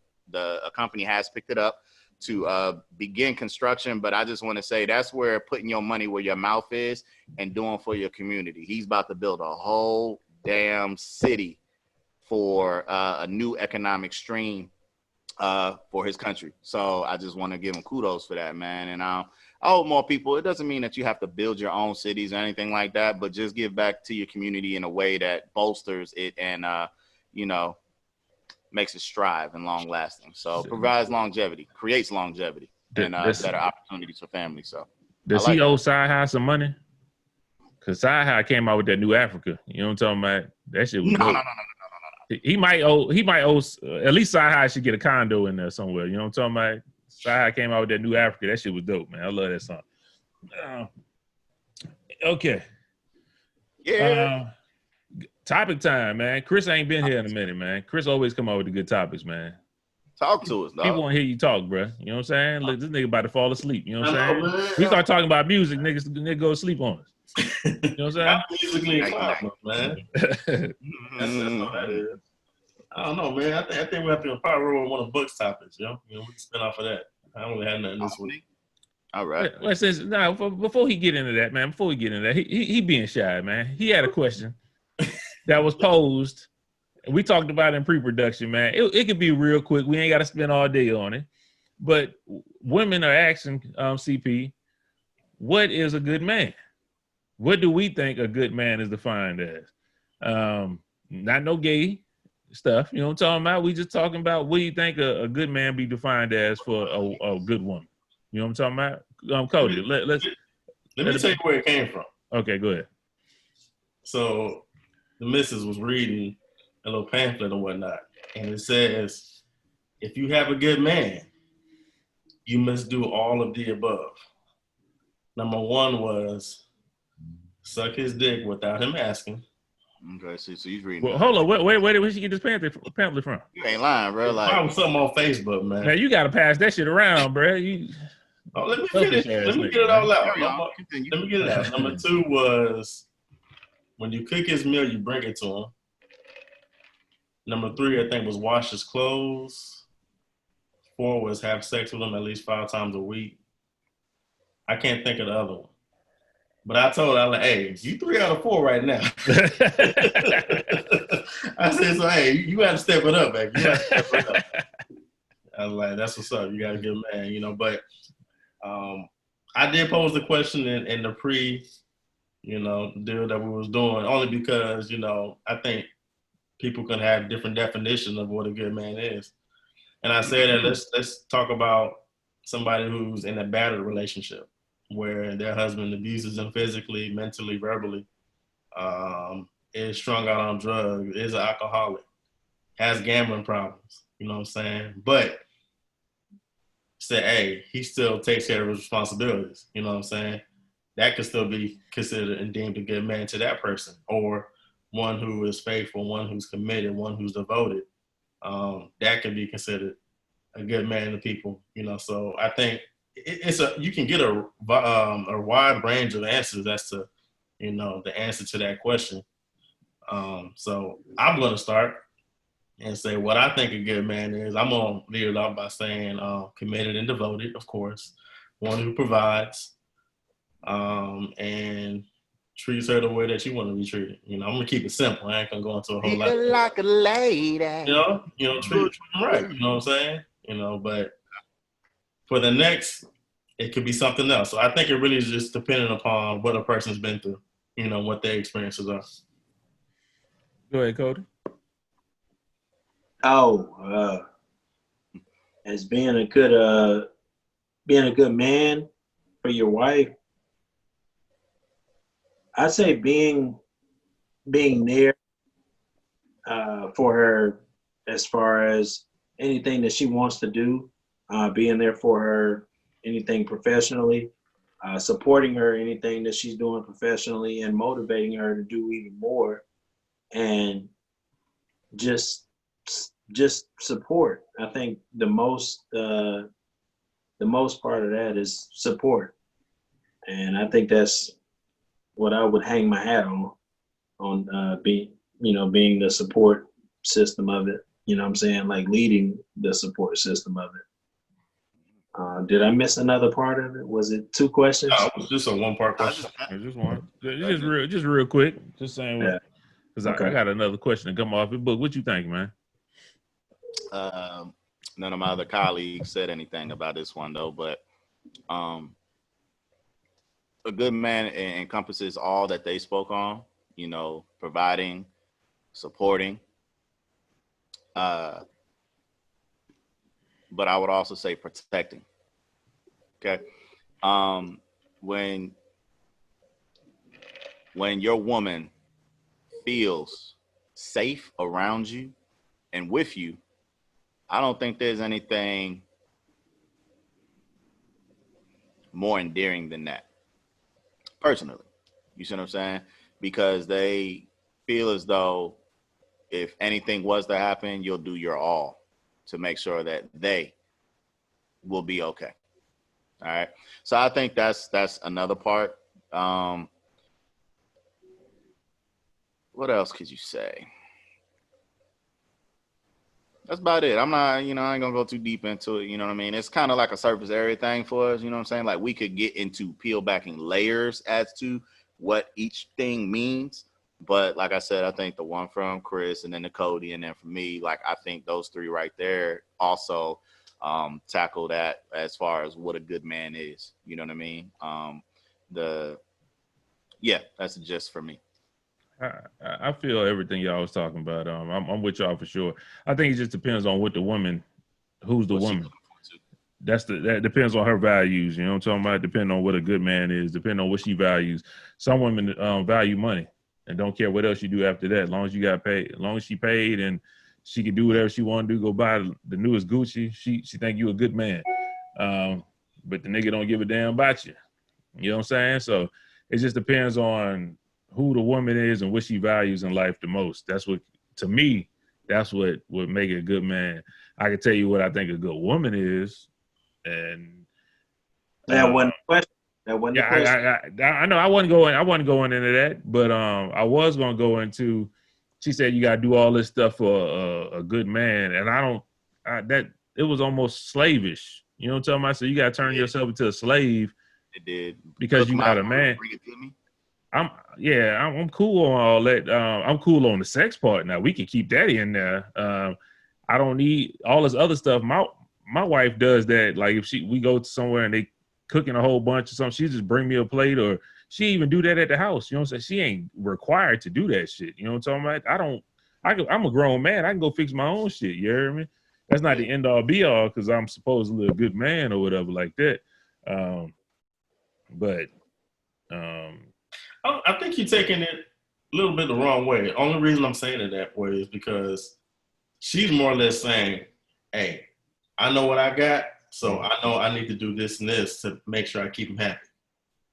company has picked it up to begin construction. But I just want to say that's where putting your money where your mouth is and doing for your community. He's about to build a whole damn city for a new economic stream for his country. So I just want to give him kudos for that, man. And I hope more people, it doesn't mean that you have to build your own cities or anything like that, but just give back to your community in a way that bolsters it and, makes it strive and long lasting. So provides longevity, creates longevity and better opportunities for families. So does he owe Sci-Hi some money? Because Sci-Hi came out with that New Africa. You know what I'm talking about? That shit was no. He might owe at least Sci-Hi should get a condo in there somewhere. You know what I'm talking about? Sci-Hi came out with that New Africa. That shit was dope, man. I love that song. Okay. Yeah. Topic time, man. Chris ain't been here in a minute, man. Chris always come out with the good topics, man. Talk to us, dog. People want to hear you talk, bro. You know what I'm saying? Look, this nigga about to fall asleep. You know what I'm saying? We start talking about music, nigga go to sleep on us. You know what I'm saying? Musically inclined, man. That's all that is. I don't know, man. I think we have to probably roll one of Buck's topics, we can spin off of that. I don't really have nothing this week. All right. Well, before he get into that, man, he being shy, man. He had a question that was posed. We talked about it in pre-production, man. It could be real quick. We ain't got to spend all day on it. But women are asking CP, what is a good man? What do we think a good man is defined as? Not no gay stuff, you know what I'm talking about? We just talking about what do you think a good man be defined as for a good woman? You know what I'm talking about? Cody, let me tell you where it came from. Okay, go ahead. So the missus was reading a little pamphlet or whatnot, and it says, if you have a good man, you must do all of the above. Number 1 was suck his dick without him asking. Okay, so he's reading. Well, hold on, wait, where'd she get this pamphlet from? You ain't lying, bro. Like, probably something on Facebook, man. Man, you gotta pass that shit around, bro. Oh, let me Selfish finish. ass Let me nigga, get it all man. out. Carry on. Continue. Let me get it out. Number 2 was when you cook his meal, you bring it to him. Number 3, I think, was wash his clothes. 4 was have sex with him at least 5 times a week. I can't think of the other one. But I told her, I'm like, hey, you 3 out of 4 right now. I said, so, hey, you got to step it up, baby. You got to step it up. I was like, that's what's up. You got to get a man, you know. But I did pose the question in the pre, you know, deal that we was doing, only because, you know, I think people can have different definitions of what a good man is. And I said that let's talk about somebody who's in a battered relationship where their husband abuses them physically, mentally, verbally, is strung out on drugs, is an alcoholic, has gambling problems, you know what I'm saying? But say, hey, he still takes care of his responsibilities, you know what I'm saying? That could still be considered and deemed a good man to that person, or one who is faithful, one who's committed, one who's devoted. That could be considered a good man to people, you know. So I think you can get a wide range of answers as to, you know, the answer to that question. So I'm going to start and say what I think a good man is. I'm going to lead it off by saying committed and devoted, of course, one who provides and treats her the way that you want to be treated. You know, I'm going to keep it simple. I ain't going to go into a whole lot. Like a lady. You know, treat them right. You know what I'm saying? You know, but for the next, it could be something else. So I think it really is just dependent upon what a person's been through, you know, what their experiences are. Go ahead, Cody. Oh, as being a good man for your wife, I'd say being there for her as far as anything that she wants to do, being there for her, anything professionally, supporting her, anything that she's doing professionally, and motivating her to do even more, and just support. I think the most part of that is support, and I think that's what I would hang my hat on being the support system of it. You know what I'm saying? Like leading the support system of it. Did I miss another part of it? Was it 2 questions? No, it was just a 1-part question. Just one. Just real quick. Just saying, because I got another question to come off the book. What you think, man? None of my other colleagues said anything about this one though, but a good man encompasses all that they spoke on, you know, providing, supporting. But I would also say protecting. Okay. When your woman feels safe around you and with you, I don't think there's anything more endearing than that. Personally, you see what I'm saying? Because they feel as though if anything was to happen, you'll do your all to make sure that they will be okay. All right. So I think that's another part. What else could you say? That's about it. I'm not, I ain't gonna go too deep into it. You know what I mean? It's kind of like a surface area thing for us. You know what I'm saying? Like we could get into peel backing layers as to what each thing means. But like I said, I think the one from Chris and then the Cody and then from me, like I think those 3 right there also tackle that as far as what a good man is. You know what I mean? That's the gist for me. I feel everything y'all was talking about. I'm with y'all for sure. I think it just depends on what the woman, who's the woman. That depends on her values. You know what I'm talking about? Depending on what a good man is, depending on what she values. Some women value money and don't care what else you do after that. As long as you got paid, as long as she paid and she can do whatever she want to do, go buy the newest Gucci. She think you a good man. But the nigga don't give a damn about you. You know what I'm saying? So it just depends on who the woman is and what she values in life the most. That's what, to me, that's what would make it a good man. I can tell you what I think a good woman is, and That wasn't the question. That wasn't the question. I know I wasn't going into that, but I was gonna go into. She said you gotta do all this stuff for a good man, and that it was almost slavish. You know what I'm talking about? So you gotta turn yourself into a slave. It did because you got a man. Bring it to me. I'm cool on all that. I'm cool on the sex part. Now we can keep that in there. I don't need all this other stuff. My wife does that. Like if we go to somewhere and they cooking a whole bunch or something, she just bring me a plate, or she even do that at the house. You know what I'm saying? She ain't required to do that shit. You know what I'm talking about? I'm a grown man. I can go fix my own shit. You hear me? That's not the end all be all because I'm supposedly a good man or whatever like that. I think you're taking it a little bit the wrong way. Only reason I'm saying it that way is because she's more or less saying, hey, I know what I got, so I know I need to do this and this to make sure I keep him happy.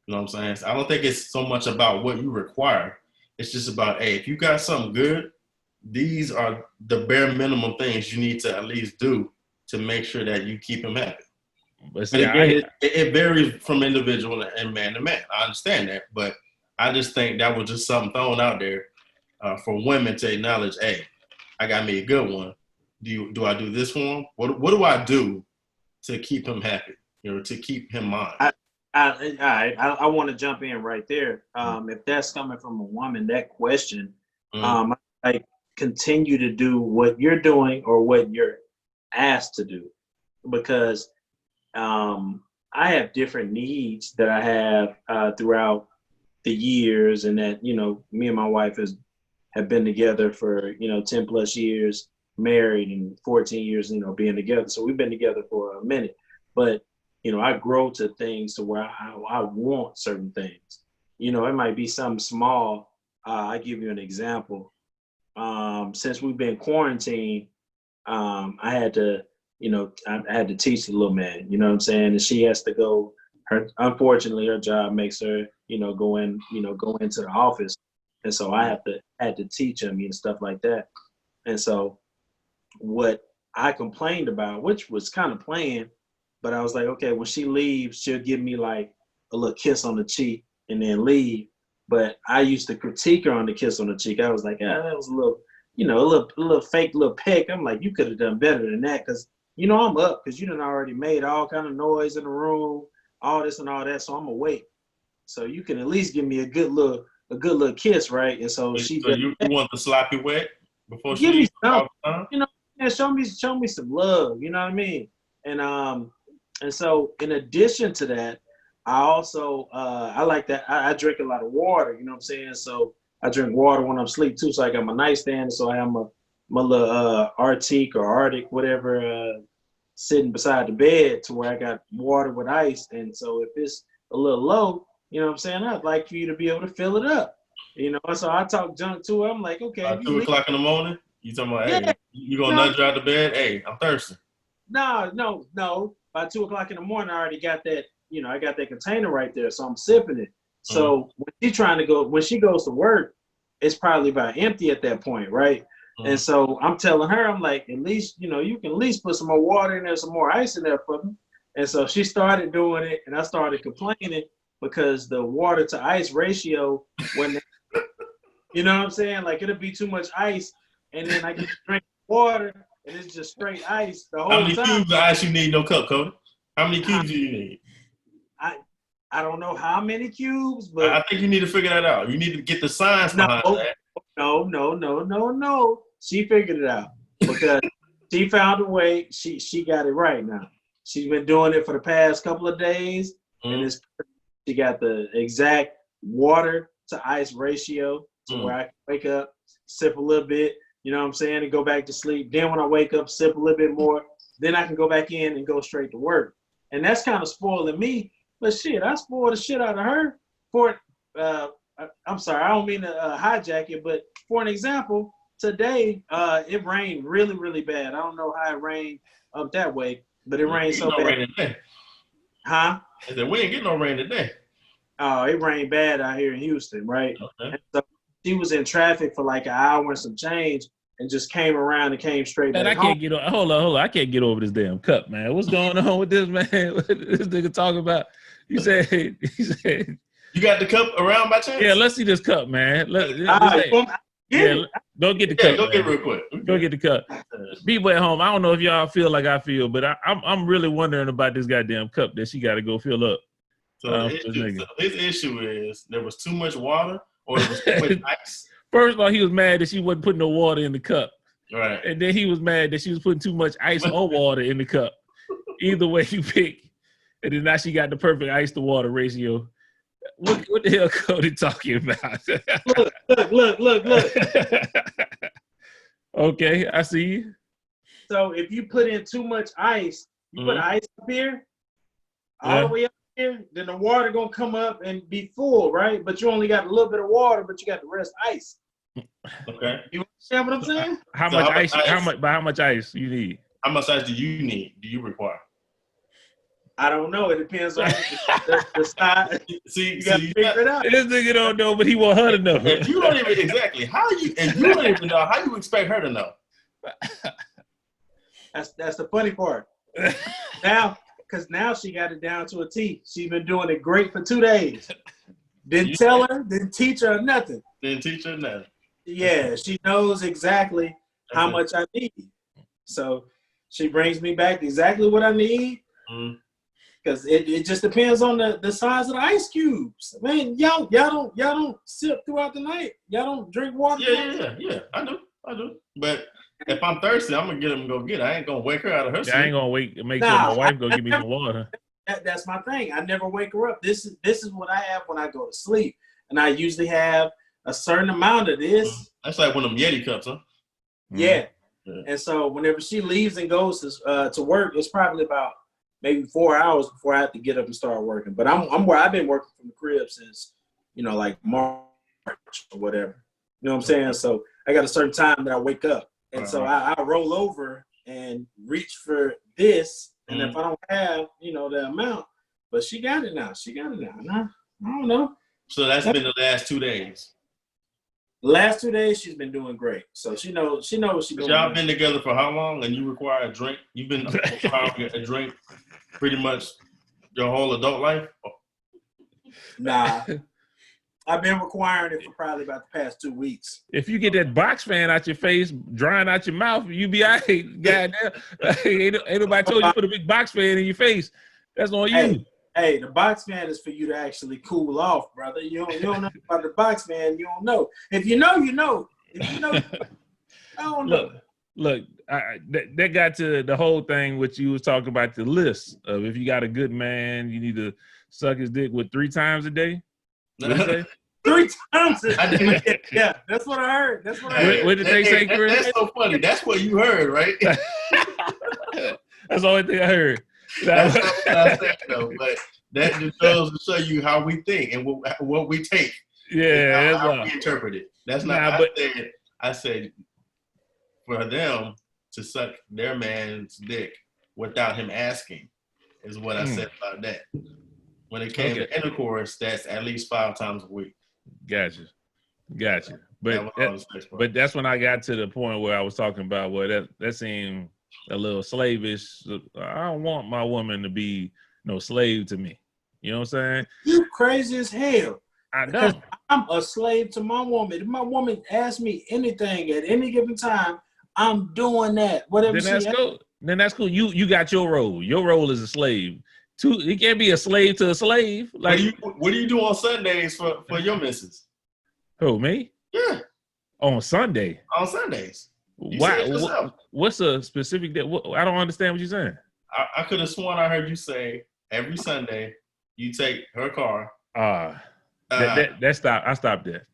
You know what I'm saying? So I don't think it's so much about what you require. It's just about, hey, if you got something good, these are the bare minimum things you need to at least do to make sure that you keep him happy. But again, it varies from individual and man to man. I understand that, but I just think that was just something thrown out there for women to acknowledge, hey, I got me a good one. Do I do this for him? What do I do to keep him happy? You know, to keep him mine? I want to jump in right there. If that's coming from a woman, that question, I continue to do what you're doing or what you're asked to do, because I have different needs that I have throughout the years, and that, you know, me and my wife have been together for, 10 plus years, married, and 14 years, being together. So we've been together for a minute, but I grow to things to where I want certain things. It might be something small. I give you an example. Since we've been quarantined, I had to teach the little man, you know what I'm saying? And she has to go, unfortunately, her job makes her, go into the office. And so I had to teach him and stuff like that. And so what I complained about, which was kind of playing, but I was like, okay, when she leaves, she'll give me like a little kiss on the cheek and then leave. But I used to critique her on the kiss on the cheek. I was like, that was a little, a little fake little peck. I'm like, you could have done better than that, because, I'm up, because you done already made all kind of noise in the room, all this and all that, so I'm awake. So you can at least give me a good little kiss, right? And so you want the sloppy wet before she give me some, show me some love, you know what I mean? And so in addition to that, I also I like that I drink a lot of water, you know what I'm saying? So I drink water when I'm asleep too. So I got my nightstand, so I have my little Arctic or Arctic, whatever, sitting beside the bed, to where I got water with ice. And so if it's a little low, you know what I'm saying, I'd like for you to be able to fill it up. So I talk junk to her. I'm like, okay. 2 o'clock in the morning, you talking about, hey, you gonna nudge her out the bed? Hey, I'm thirsty. No. By 2 o'clock in the morning, I already got that, I got that container right there. So I'm sipping it. So when she goes to work, it's probably about empty at that point, right? And so I'm telling her, I'm like, at least, you can at least put some more water in there, some more ice in there for me. And so she started doing it, and I started complaining because the water to ice ratio wasn't, you know what I'm saying? Like, it'll be too much ice, and then I get to drink water, and it's just straight ice the whole time. How many cubes of ice you need in your cup, Cody? How many cubes do you need? I don't know how many cubes, but I think you need to figure that out. You need to get the science behind that. No. She figured it out, because she found a way. She got it right now. She's been doing it for the past couple of days, and she got the exact water to ice ratio to where I can wake up, sip a little bit, you know what I'm saying, and go back to sleep. Then when I wake up, sip a little bit more. Then I can go back in and go straight to work. And that's kind of spoiling me. But shit, I spoiled the shit out of her for, I'm sorry, I don't mean to hijack it, but for an example, today it rained really, really bad. I don't know how it rained up that way, but it rained so bad. Rain today. Huh? I said, we ain't getting no rain today. Oh, it rained bad out here in Houston, right? Okay. And so she was in traffic for like an hour and some change, and just came around and came straight Man, back I home. can't get hold on. I can't get over this damn cup, man. What's going on with this, man? What this nigga talking about? He said, You got the cup around by chance? yeah, let's see this cup, man. Don't get the cup. Go man. get it real quick. Go get the cup. People at home, I don't know if y'all feel like I feel, but I'm really wondering about this goddamn cup that she got to go fill up. So his issue is there was too much water or there was too much ice. First of all, he was mad that she wasn't putting no water in the cup. Right. And then he was mad that she was putting too much ice or water in the cup. Either way you pick. And then now she got the perfect ice to water ratio. What the hell Cody talking about? Look. Okay, I see you. So if you put in too much ice, you put ice up here, all the way up here, then the water gonna come up and be full, right? But you only got a little bit of water, but you got the rest ice. Okay. You understand what I'm saying? How much ice you need? How much ice do you require? I don't know. It depends on the size. You got to figure it out. This nigga don't know, but he want her to know. If you don't even exactly if you don't even know, how you expect her to know? That's the funny part. Because now she got it down to a T. She's been doing it great for 2 days. Didn't tell her, didn't teach her nothing. Yeah, she knows exactly how much I need. So she brings me back exactly what I need. Because it just depends on the size of the ice cubes. Man, y'all don't sip throughout the night. Y'all don't drink water. Yeah. I do. But if I'm thirsty, I'm gonna get them and go get it. I ain't gonna wake her out of her sleep. I ain't gonna make sure my wife go give me some water. That's my thing. I never wake her up. This is what I have when I go to sleep, and I usually have a certain amount of this. That's like one of them Yeti cups, huh? Yeah. And so whenever she leaves and goes to work, it's probably about maybe 4 hours before I have to get up and start working. But I've been working from the crib since, like March or whatever. You know what I'm saying? So I got a certain time that I wake up. And so I roll over and reach for this. And if I don't have, the amount, but she got it now. I don't know. So that's been the last 2 days. Last 2 days, she's been doing great. So she knows what she's doing. Y'all been together for how long? And you require a drink? You've been requiring a drink pretty much your whole adult life? Nah. I've been requiring it for probably about the past 2 weeks. If you get that box fan out your face, drying out your mouth, you be all right. Goddamn. Ain't nobody told you to put a big box fan in your face. That's on you. Hey, the box fan is for you to actually cool off, brother. You don't know about the box fan. You don't know. If you know, you know. If you know, I don't know. Look, that got to the whole thing which you was talking about, the list of if you got a good man, you need to suck his dick 3 times a day. What did they say? 3 times a day. Yeah, that's what I heard. What did they say, Chris? That's so funny. That's what you heard, right? That's the only thing I heard. That's what I said, though. But that just goes to show you how we think and what we take. Yeah, how we interpret it. That's not. I said for them to suck their man's dick without him asking is what I said about that. When it came to intercourse, that's at least 5 times a week. Gotcha. But that's when I got to the point where I was talking about that seemed a little slavish. I don't want my woman to be no slave to me. You know what I'm saying? You crazy as hell. I know. I'm a slave to my woman. If my woman asks me anything at any given time, I'm doing that. Whatever. Then that's cool. You got your role. Your role is a slave. You can't be a slave to a slave. Like what do you do on Sundays for your missus? Who, me? Yeah. On Sunday. On Sundays. Why? What's a specific day? I don't understand what you're saying. I could have sworn I heard you say every Sunday you take her car. That stopped. I stopped that.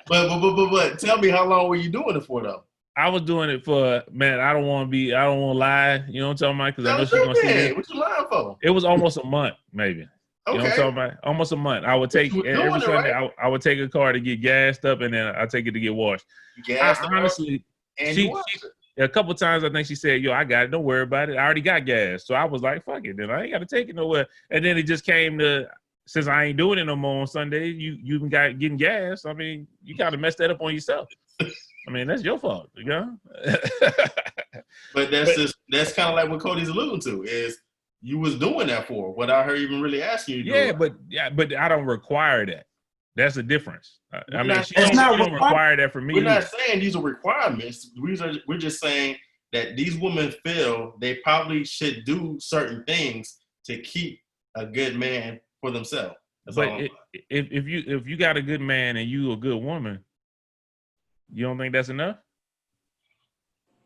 But tell me, how long were you doing it for though? I was doing it for, man, I don't want to lie. You know what I'm talking about? Because I know she's going to see it. What you lying for? It was almost a month, maybe. Okay. You know what I'm talking about? Almost a month. I would take every Sunday. Right? I would take a car to get gassed up, and then I take it to get washed. Honestly, a couple times I think she said, "Yo, I got it. Don't worry about it. I already got gas." So I was like, "Fuck it." Then I ain't got to take it nowhere. And then it just came to since I ain't doing it no more on Sunday, you even got getting gas. I mean, you gotta mess that up on yourself. I mean, that's your fault, you know. But that's kind of like what Cody's alluding to is you was doing that for without her even really asking you to do it. but I don't require that. That's the difference. I mean, she It's not don't require that from me. We're not saying these are requirements. We're just saying that these women feel they probably should do certain things to keep a good man for themselves. But if you got a good man and you a good woman, you don't think that's enough?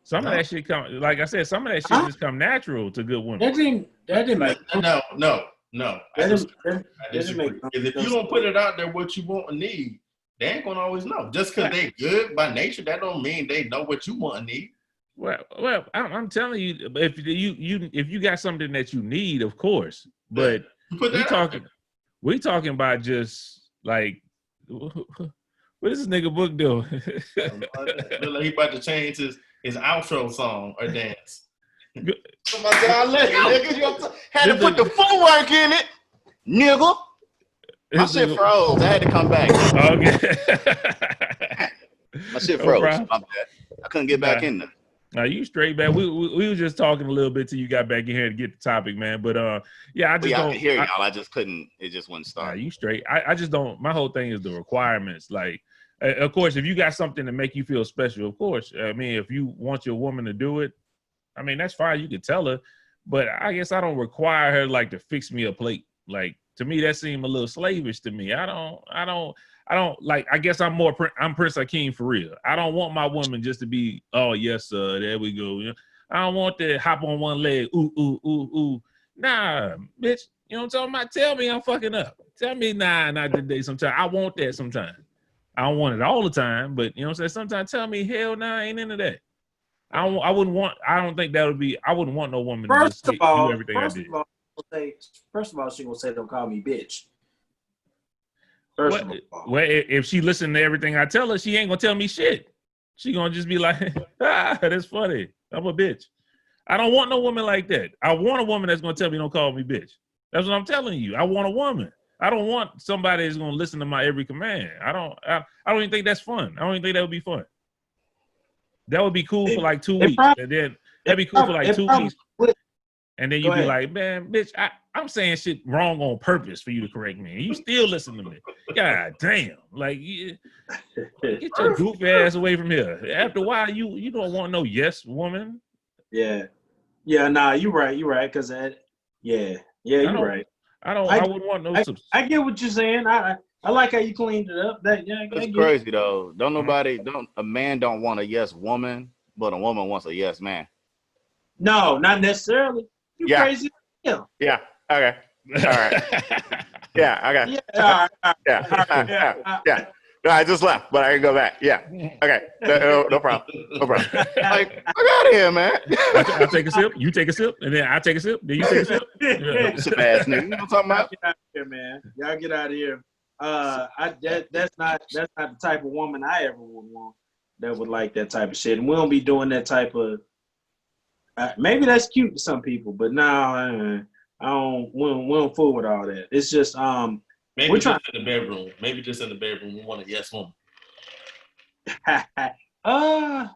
Some of that shit come, like I said, some of that shit just come natural to good women. That didn't make no. I disagree. Make If you don't put it out there what you want and need, they ain't gonna always know. Just because they good by nature, that don't mean they know what you want and need. Well, I'm telling you, if you got something that you need, of course. But we talking about just like, what is this nigga book doing? Look like he about to change his outro song or dance. Oh my God, nigga, you had to put the footwork in it, nigga. My shit froze. I had to come back. Okay. My shit froze. My bad. I couldn't get back in there. Now you straight back. We were just talking a little bit till you got back in here to get the topic, man. But I just don't I could hear y'all. I just couldn't. It just wouldn't start. You straight. I just don't. My whole thing is the requirements. Like, of course, if you got something to make you feel special, of course. I mean, if you want your woman to do it, I mean, that's fine. You can tell her. But I guess I don't require her like to fix me a plate. Like, to me, that seemed a little slavish to me. I don't like. I guess I'm Prince Hakeem for real. I don't want my woman just to be, oh yes, there we go. You know? I don't want to hop on one leg. Ooh. Nah, bitch. You know what I'm talking about? Tell me I'm fucking up. Tell me nah, not today. Sometimes I want that. Sometimes I don't want it all the time, but you know what I'm saying. Sometimes tell me hell nah, I ain't into that. I wouldn't want. I don't think that would be. I wouldn't want no woman to just do everything I did. First of all, she gonna say, "Don't call me bitch." Well, if she listen to everything I tell her, she ain't gonna tell me shit. She gonna just be like, that's funny. I'm a bitch. I don't want no woman like that. I want a woman that's gonna tell me don't call me bitch. That's what I'm telling you. I want a woman. I don't want somebody that's gonna listen to my every command. I don't even think that's fun. I don't even think that would be fun. That would be cool for like 2 weeks. And then that'd be cool for like 2 weeks. And then you'd be like, man, bitch, I'm saying shit wrong on purpose for you to correct me. And you still listen to me. God damn. Like, get your goofy ass away from here. After a while, you don't want no yes woman. Yeah. Yeah, nah, you're right. You're right. Because you're right. I wouldn't want no I get what you're saying. I like how you cleaned it up. It's crazy though. A man don't want a yes woman, but a woman wants a yes man. No, not necessarily. You crazy? Yeah. Okay. All right. Yeah. I got. Yeah. No, I just left, but I can go back. Yeah. Okay. No problem. Like, I got here, man. I take a sip. You take a sip, and then I take a sip. Then you take a sip. Sip ass nigga. You know what I'm talking about? Get out of here, man. Y'all get out of here. That's not the type of woman I ever would want that would like that type of shit. And we don't be doing that type of. Maybe that's cute to some people, but no, I don't. We don't fool with all that. It's just maybe just in the bedroom. Maybe just in the bedroom. We want a yes woman. Nah,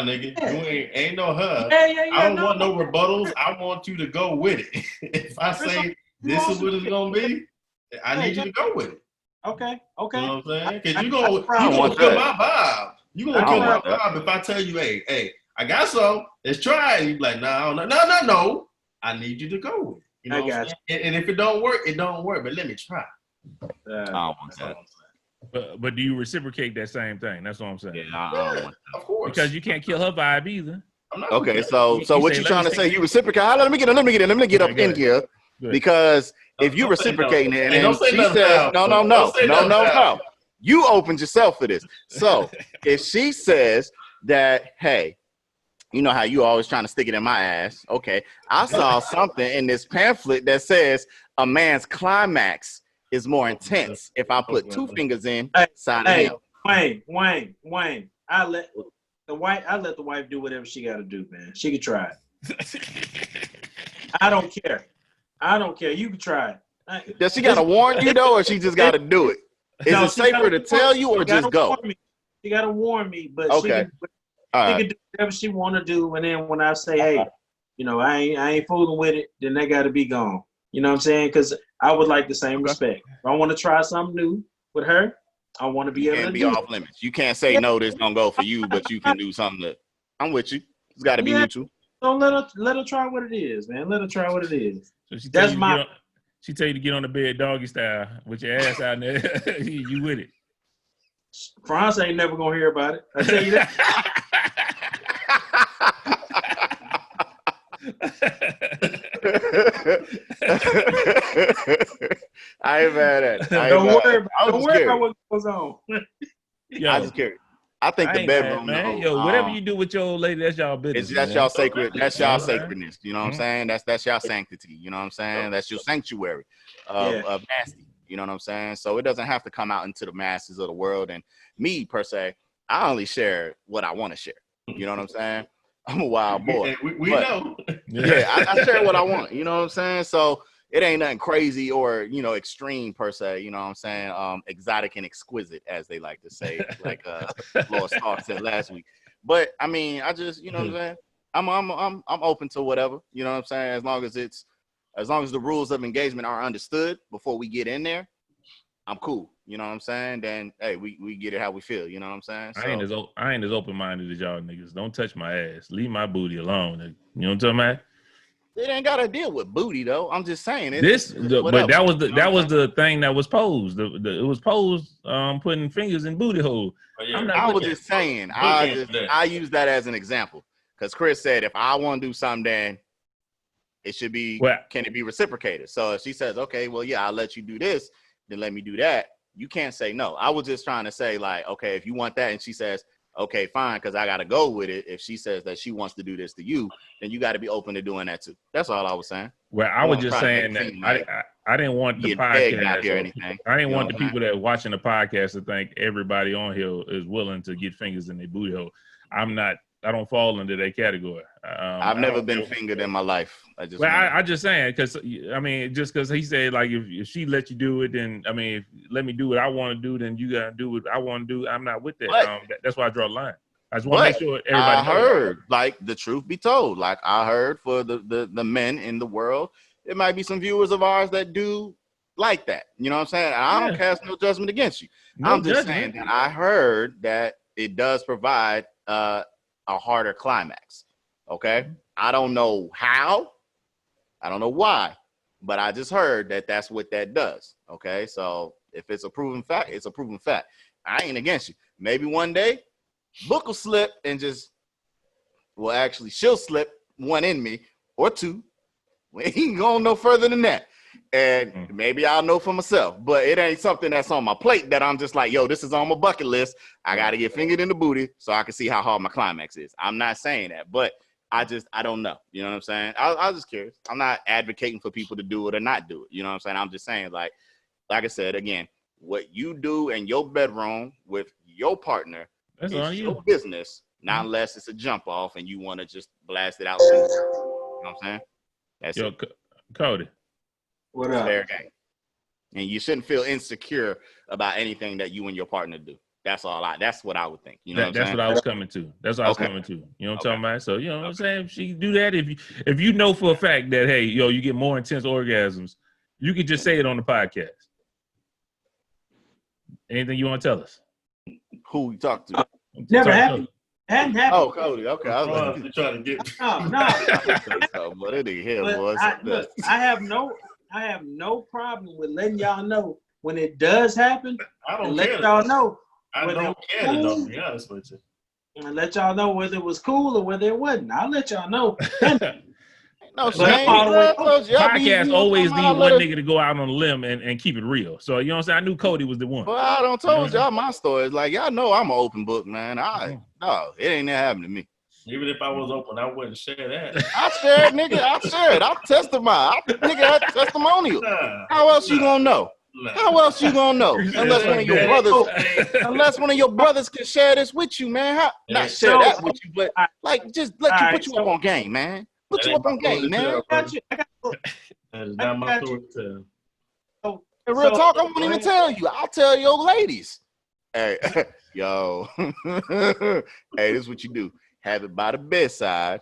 nigga, you ain't no her. I don't want no rebuttals. I want you to go with it. If I say this is what it's gonna be, I need you to go with it. Okay. You know what I'm saying? Because you gonna kill my vibe. You gonna kill my vibe if I tell you, hey, I got some. Let's try it. You be like, no. I need you to go with it. You know what I'm saying? And if it don't work, it don't work. But let me try. I don't want that. But do you reciprocate that same thing? That's what I'm saying. Yeah, I don't want that. Of course. Because you can't kill her vibe either. Okay, so what you trying to say? You reciprocate? Let me get up in here. Because if you reciprocating it, and she says, no. You opened yourself for this. So if she says that, hey, you know how you always trying to stick it in my ass. Okay. I saw something in this pamphlet that says a man's climax is more intense if I put two fingers in side of him. Wayne. I let the wife do whatever she got to do, man. She can try it. I don't care. You can try it. Does she gotta warn you though, or she just gotta do it? Is it safer to tell you or just go? She gotta warn me, but okay. she can do whatever she want to do, and then when I say, hey, you know, I ain't fooling with it, then they gotta be gone. You know what I'm saying? Because I would like the same respect. If I want to try something new with her, I want to be able to be off limits. You can't say no, this don't go for you, but you can do something that I'm with you. It's got to be mutual. So let her try what it is, man. Let her try what it is. So she tell you to get on the bed doggy style with your ass out there. You with it? France ain't never gonna hear about it. I tell you that. I ain't mad at it. Don't worry about what goes on. Yo, I just care. I think the bedroom, man. Yo, whatever you do with your old lady, that's y'all business. That's y'all sacred. That's y'all sacredness. You know what I'm saying? That's y'all sanctity. You know what I'm saying? That's your sanctuary of nasty. You know what I'm saying? So it doesn't have to come out into the masses of the world. And me per se, I only share what I want to share. You know what I'm saying? I'm a wild boy. We know. Yeah, I share what I want. You know what I'm saying? So it ain't nothing crazy or, you know, extreme per se. You know what I'm saying? Exotic and exquisite, as they like to say, like Lord Stark said last week. But I mean, I just, you know what I'm saying? I'm open to whatever. You know what I'm saying? As long as the rules of engagement are understood before we get in there, I'm cool. You know what I'm saying? Then hey, we get it how we feel. You know what I'm saying? So, I ain't as open-minded as y'all niggas. Don't touch my ass. Leave my booty alone. You know what I'm talking about? It ain't got to deal with booty though. I'm just saying but that was the thing that was posed. It was posed putting fingers in booty hole. I was just saying. I use that as an example because Chris said if I want to do something, then it should be. Can it be reciprocated? So if she says, okay, well, yeah, I'll let you do this, then let me do that. You can't say no. I was just trying to say like, okay, if you want that, and she says, okay, fine, because I got to go with it. If she says that she wants to do this to you, then you got to be open to doing that too. That's all I was saying. Well, I was just saying that I didn't want the podcast or anything. I didn't want the people that are watching the podcast to think everybody on here is willing to get fingers in their booty hole. I don't fall into that category. I've never been fingered in my life. I just saying because I mean, just because he said like if she let you do it, then I mean, let me do what I want to do, then you gotta do what I want to do. I'm not with that. That's why I draw the line. I just want to make sure everybody. I heard, like the truth be told, like I heard for the men in the world, there might be some viewers of ours that do like that. You know what I'm saying? I don't cast no judgment against you. I'm just saying that I heard that it does provide a harder climax. Okay, I don't know how, I don't know why, but I just heard that that's what that does. Okay, so if it's a proven fact, it's a proven fact. I ain't against you. Maybe one day Book will slip and just, well, actually she'll slip one in me or two. We ain't going no further than that. And maybe I'll know for myself, but it ain't something that's on my plate that I'm just like, yo, this is on my bucket list. I got to get fingered in the booty so I can see how hard my climax is. I'm not saying that, but I don't know. You know what I'm saying? I was just curious. I'm not advocating for people to do it or not do it. You know what I'm saying? I'm just saying, like I said, again, what you do in your bedroom with your partner is your business, not unless it's a jump off and you want to just blast it out. You know what I'm saying? That's it. Cody. What up? Fair game. And you shouldn't feel insecure about anything that you and your partner do. That's what I would think. You know that's what I was coming to. That's what I was coming to. You know what I'm talking about? So, you know what I'm saying? If she do that, if you know for a fact that, hey, yo, you get more intense orgasms, you could just say it on the podcast. Anything you want to tell us? Who you talk to? Never happened. Hadn't happened. Oh, Cody. Okay. I was like, trying to get. No. But it ain't here, boys. I have no problem with letting y'all know when it does happen. I don't let y'all know. I don't care to be honest with you. And let y'all know whether it was cool or whether it wasn't. I'll let y'all know. No, podcasts always need one nigga to go out on a limb and keep it real. So, you know what I'm saying? I knew Cody was the one. Well, I don't told y'all my stories. Like, y'all know I'm an open book, man. No, it ain't never happened to me. Even if I was open, I wouldn't share that. I share it, nigga. I share it. I testify. Nigga, that's testimonial. How else you gonna know? How else you gonna know? Unless one of your brothers can share this with you, man. Not share that with you, but like just let you put you up on game, man. Put you up on game, man. I got you. That is not my story to tell. the real talk, I won't even tell you. I'll tell your ladies. Hey, yo, hey, this is what you do. Have it by the bedside.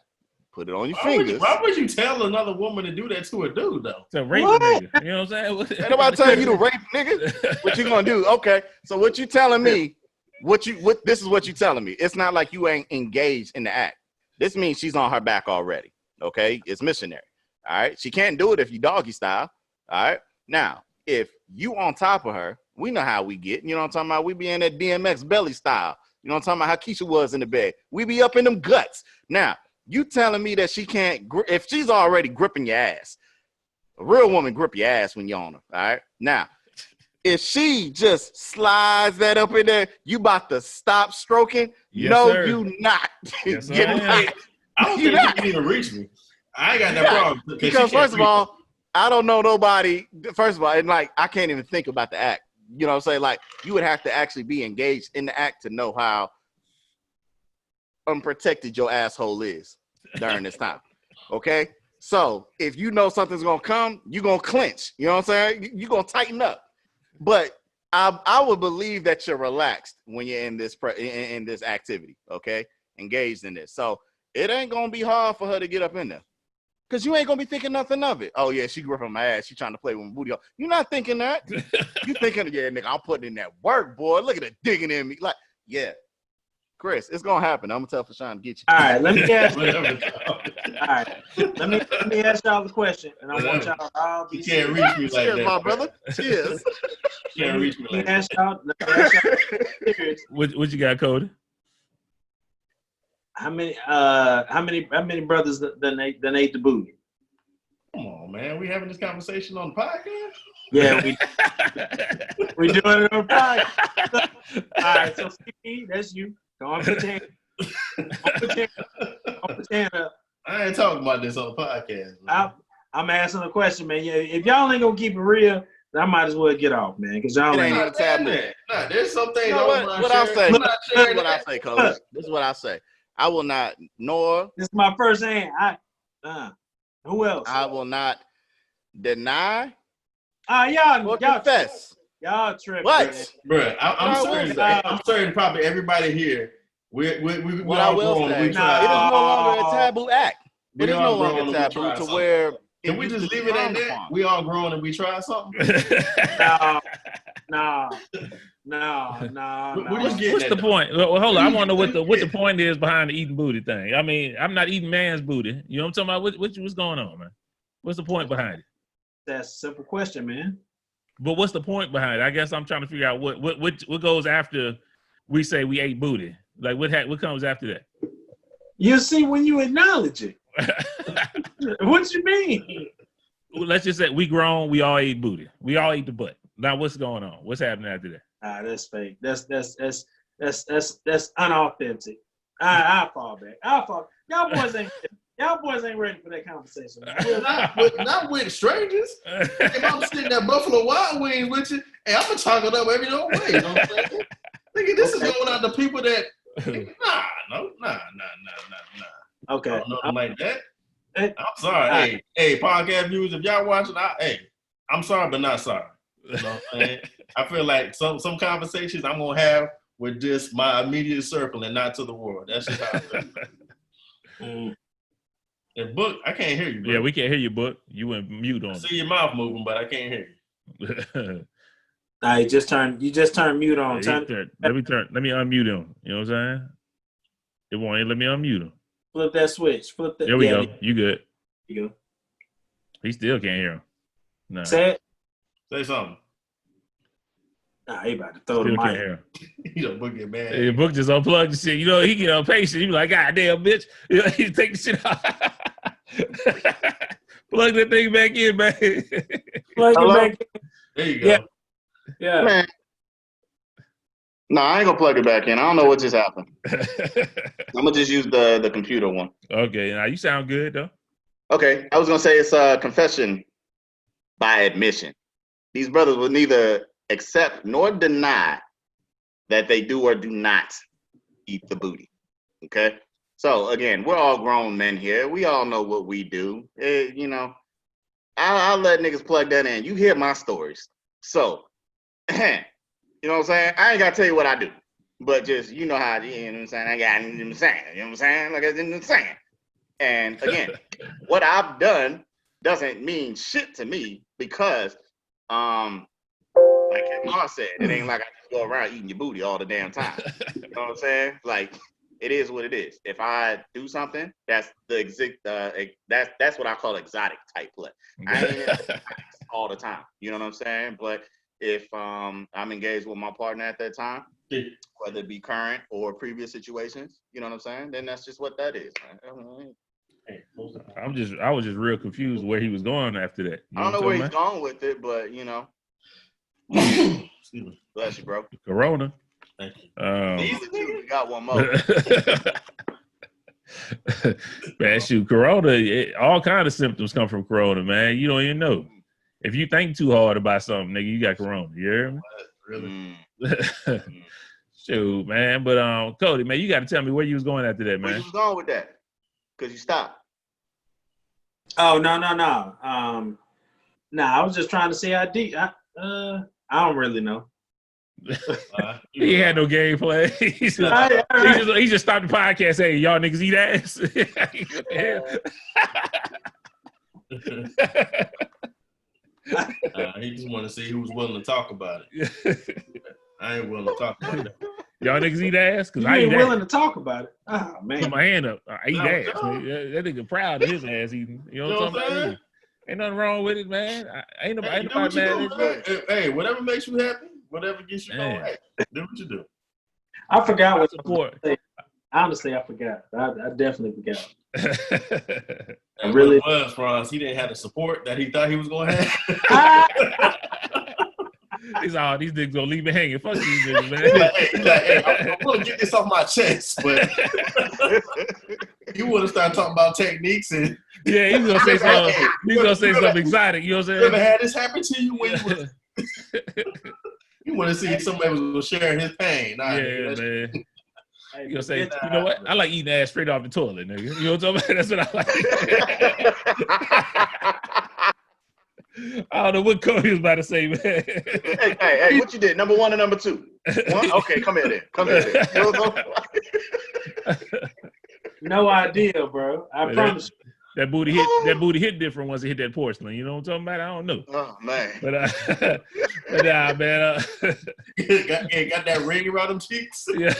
Put it on your fingers. Why would you tell another woman to do that to a dude, though? To rape a nigga. You know what I'm saying? Ain't nobody telling you to rape a nigga. What you gonna do? Okay, so what you telling me? This is what you telling me. It's not like you ain't engaged in the act. This means she's on her back already. Okay, it's missionary. All right, she can't do it if you doggy style. All right, now if you on top of her, we know how we get. You know what I'm talking about? We be in that DMX belly style. You know what I'm talking about? How Keisha was in the bed. We be up in them guts. Now you telling me that she can't? If she's already gripping your ass, a real woman grip your ass when you're on her. All right, now. If she just slides that up in there, you about to stop stroking? Yes, no, sir. you not. Yes, You're I am. not. I don't think you can even reach me. I ain't got that problem. Because first of all, I don't know nobody. First of all, and like I can't even think about the act. You know what I'm saying? Like you would have to actually be engaged in the act to know how unprotected your asshole is during this time. Okay? So if you know something's gonna come, you're gonna clench. You know what I'm saying? You're gonna tighten up. But I would believe that you're relaxed when you're in this in this activity, okay? Engaged in this. So it ain't gonna be hard for her to get up in there. Because you ain't gonna be thinking nothing of it. Oh yeah, she gripping my ass. She trying to play with my booty. You're not thinking that. You thinking, yeah, nigga, I'm putting in that work, boy. Look at it digging in me. Like, yeah. Chris, it's gonna happen. I'm gonna tell Fashawn to get you. All right, let me ask. All right, let me ask y'all the question, and I want y'all all be. You can't reach me like Cheers, that, my brother. Cheers. You can't reach me like that. What you got, Cody? How many brothers done ate the booty? Come on, man. We having this conversation on the podcast? Yeah, we doing it on the podcast. All right, so CP, that's you. Go on, put your hand. Put your hand up. I ain't talking about this on the podcast. Man. I'm asking a question, man. Yeah, if y'all ain't gonna keep it real, I might as well get off, man. Because y'all ain't ain't. even taboo. Nah, there's some things. You know what I'll say? This is what I say, Coach. Look. This is what I say. I will not, nor This is my first hand. Who else? I will not deny Y'all or confess. Y'all tripping. What? Bro, I'm certain probably everybody here, we What I all will grown, say, we it is try no longer a taboo act. We It is all no grown longer and we taboo try to something. where. Can we just leave it at that? We all grown and we try something? No. What's the point? Well, hold on. I want to know what the point is behind the eating booty thing. I mean, I'm not eating man's booty. You know what I'm talking about? What's going on, man? What's the point behind it? That's a simple question, man. But what's the point behind it? I guess I'm trying to figure out what goes after we say we ate booty. Like what comes after that? You see when you acknowledge it. What you mean? Well, let's just say we grown. We all ate booty. We all ate the butt. Now what's going on? What's happening after that? That's fake. That's unauthentic. I fall back. Y'all boys ain't ready for that conversation. Not with strangers. If I'm sitting at Buffalo Wild Wings with you, hey, I'm gonna talk it up every other way. You know what I'm saying? Nigga, this is going out to people that nah. Okay. I don't know them like that. I'm sorry. Hey, podcast viewers, if y'all watching, I'm sorry, but not sorry. You know what I'm saying? I feel like some conversations I'm gonna have with just my immediate circle and not to the world. That's just how I feel. And Book, I can't hear you, bro. Yeah, we can't hear you, Book. You went mute on. I see your mouth moving, but I can't hear you. You just turned mute on. Let me unmute him. You know what I'm saying? It won't let me unmute him. Flip that switch. There we go. You good. You go. He still can't hear him. No. Say something. Nah, he about to throw still the can't mic. hear him. You know, Book get mad. Hey, Book just unplugged the shit. You know, he get impatient. He be like, God damn, bitch. You know, he take the shit out. Plug that thing back in, man. Plug it back in. There you go. Yeah. Man. No, I ain't gonna plug it back in. I don't know what just happened. I'm gonna just use the computer one. Okay, now you sound good though. Okay, I was gonna say it's a confession by admission. These brothers will neither accept nor deny that they do or do not eat the booty. Okay, so again, we're all grown men here. We all know what we do. You know, I'll let niggas plug that in. You hear my stories. So, you know what I'm saying? I ain't got to tell you what I do, but just, you know how, you know what I'm saying? I got, you know what I'm saying? You know what I'm saying? Like, you know what I'm saying? And again, what I've done doesn't mean shit to me because, like Ma said, it ain't like I just go around eating your booty all the damn time. You know what I'm saying? Like, it is what it is. If I do something, that's that's what I call exotic type play. I ain't all the time. You know what I'm saying? But if I'm engaged with my partner at that time, whether it be current or previous situations, you know what I'm saying? Then that's just what that is, man. I was just real confused where he was going after that. I don't know where he's going with it, but you know. Bless you, bro. Corona. Thank you. These are two. We got one more. Man, shoot, Corona, all kind of symptoms come from Corona, man. You don't even know. If you think too hard about something, nigga, you got Corona. You hear me? Really? Shoot, man. But Cody, man, you got to tell me where you was going after that, man. Where you was going with that? Because you stopped. Oh, no. Nah, I was just trying to see how deep. I don't really know. He had no gameplay. he just stopped the podcast. Hey, y'all niggas eat ass. He just want to see who was willing to talk about it. I ain't willing to talk about it. Y'all niggas eat ass? Because I ain't ain't willing to talk about it. Oh, man. Put my hand up. I eat ass. Man. That nigga proud of his ass eating. You know what I'm saying? Ain't nothing wrong with it, man. Ain't nobody mad at you. Hey, whatever makes you happy, whatever gets you going, hey, do what you do. I forgot what support. Honestly, I forgot. I definitely forgot. And really was, Franz. He didn't have the support that he thought he was going to have. These niggas gonna leave me hanging. Fuck these niggas, man. Hey, I want to get this off my chest, but you want to start talking about techniques and he's gonna say something. He's gonna say something exotic. You know what I'm saying? You ever had this happen to you when you was? You want to see if somebody was gonna share his pain? Nah, man. You gonna say, you know what? I like eating ass straight off the toilet, nigga. You know what I'm talking about? That's what I like. I don't know what Cody was about to say, man. Hey, what you did? Number 1 and number 2? One? Okay, come here then. No idea, bro. I promise you. That booty hit different once it hit that porcelain. You know what I'm talking about? I don't know. Oh man. But nah, man. Got that ring around them cheeks. Yeah.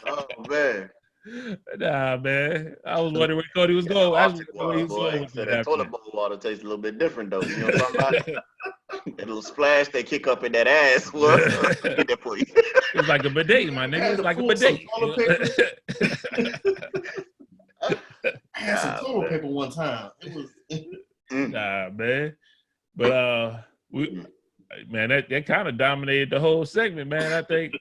Oh man. Nah, man. I was wondering where Cody was going. I was wondering where he was going with that toilet bowl water tastes a little bit different though. You know what I'm talking about? That little splash they kick up in that ass. Get that for you. It's like a bidet, my nigga. It's like a bidet. I had some toilet paper one time. It was nah, man. But man, that kind of dominated the whole segment, man. I think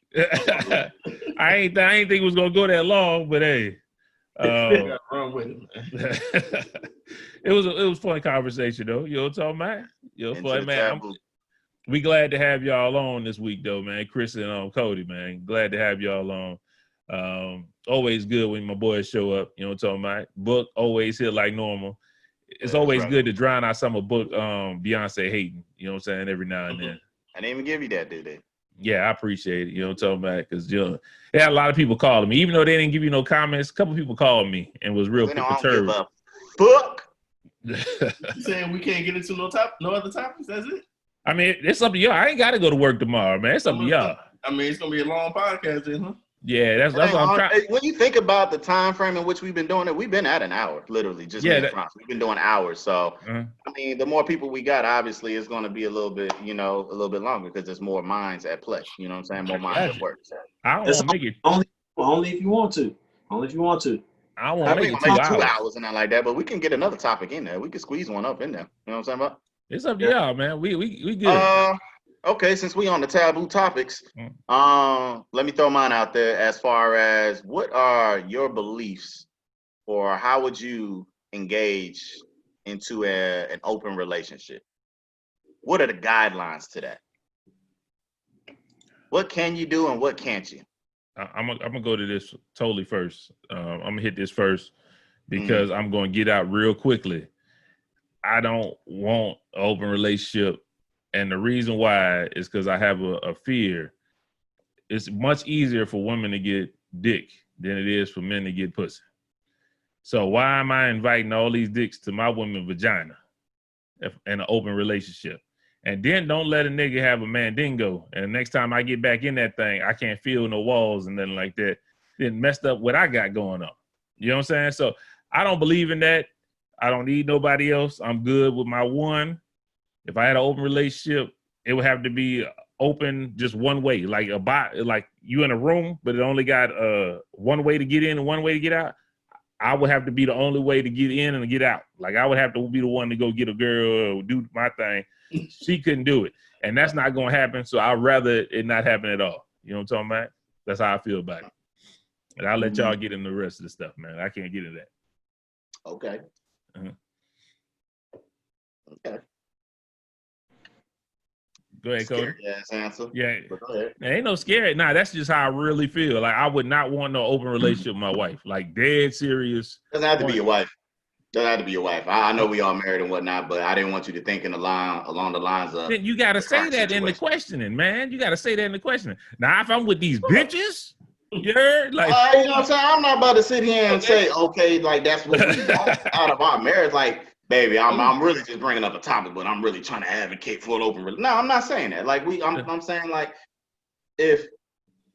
I ain't think it was gonna go that long, but hey, run with it, man. it was fun conversation though. You know what I'm talking about? You know, fun, man. We glad to have y'all on this week though, man. Chris and Cody, man. Glad to have y'all on. Always good when my boys show up. You know what I'm talking about? Book always hit like normal. It's always good to drown out some of Book Beyonce hating. You know what I'm saying? Every now and then. I didn't even give you that, did they? Yeah, I appreciate it. You know what I'm talking about? Because they had a lot of people calling me, even though they didn't give you no comments. A couple people called me and was real perturbed. Fuck. You saying we can't get into no other topics? That's it. I mean, it's up to y'all. I ain't got to go to work tomorrow, man. It's up to y'all. I mean, it's gonna be a long podcast, then, huh? Yeah, that's what I'm trying. When you think about the time frame in which we've been doing it, we've been at an hour, literally. Just we've been doing hours. So I mean, the more people we got, obviously, it's going to be a little bit longer because there's more minds at play. You know what I'm saying? More minds at work. So. I don't want to make it only if you want to. Only if you want to. I don't want to make it 2 hours and not like that, but we can get another topic in there. We can squeeze one up in there. You know what I'm saying about? It's up to y'all, man. We good. Okay, since we on the taboo topics, let me throw mine out there as far as what are your beliefs or how would you engage into an open relationship? What are the guidelines to that? What can you do and what can't you? I'm gonna go to this totally first. I'm gonna hit this first because I'm gonna get out real quickly. I don't want an open relationship And the reason why is because I have a fear. It's much easier for women to get dick than it is for men to get pussy. So why am I inviting all these dicks to my woman's vagina in an open relationship? And then don't let a nigga have a mandingo. And the next time I get back in that thing, I can't feel no walls and nothing like that. Then messed up what I got going on. You know what I'm saying? So I don't believe in that. I don't need nobody else. I'm good with my one. If I had an open relationship, it would have to be open just one way, like like you in a room, but it only got one way to get in and one way to get out. I would have to be the only way to get in and get out. Like I would have to be the one to go get a girl or do my thing. She couldn't do it, and that's not gonna happen. So I'd rather it not happen at all. You know what I'm talking about? That's how I feel about it. And I'll let y'all get in the rest of the stuff, man. I can't get into that. Okay. Okay. Go ahead, Cody. Yes, answer. Yeah. But go ahead. Ain't no scary. Nah, that's just how I really feel. Like I would not want no open relationship with my wife. Like dead serious. Doesn't have to be your wife. Doesn't have to be your wife. I know we all married and whatnot, but I didn't want you to think along the lines of. Then you gotta say that in the questioning, man. You gotta say that in the questioning. Now, if I'm with these bitches, you heard? Like, you know what I'm saying? I'm not about to sit here and say, okay, like that's what we want out of our marriage. Like, baby, I'm really just bringing up a topic, but I'm really trying to advocate for an open relationship. No, I'm not saying that. Like I'm saying like if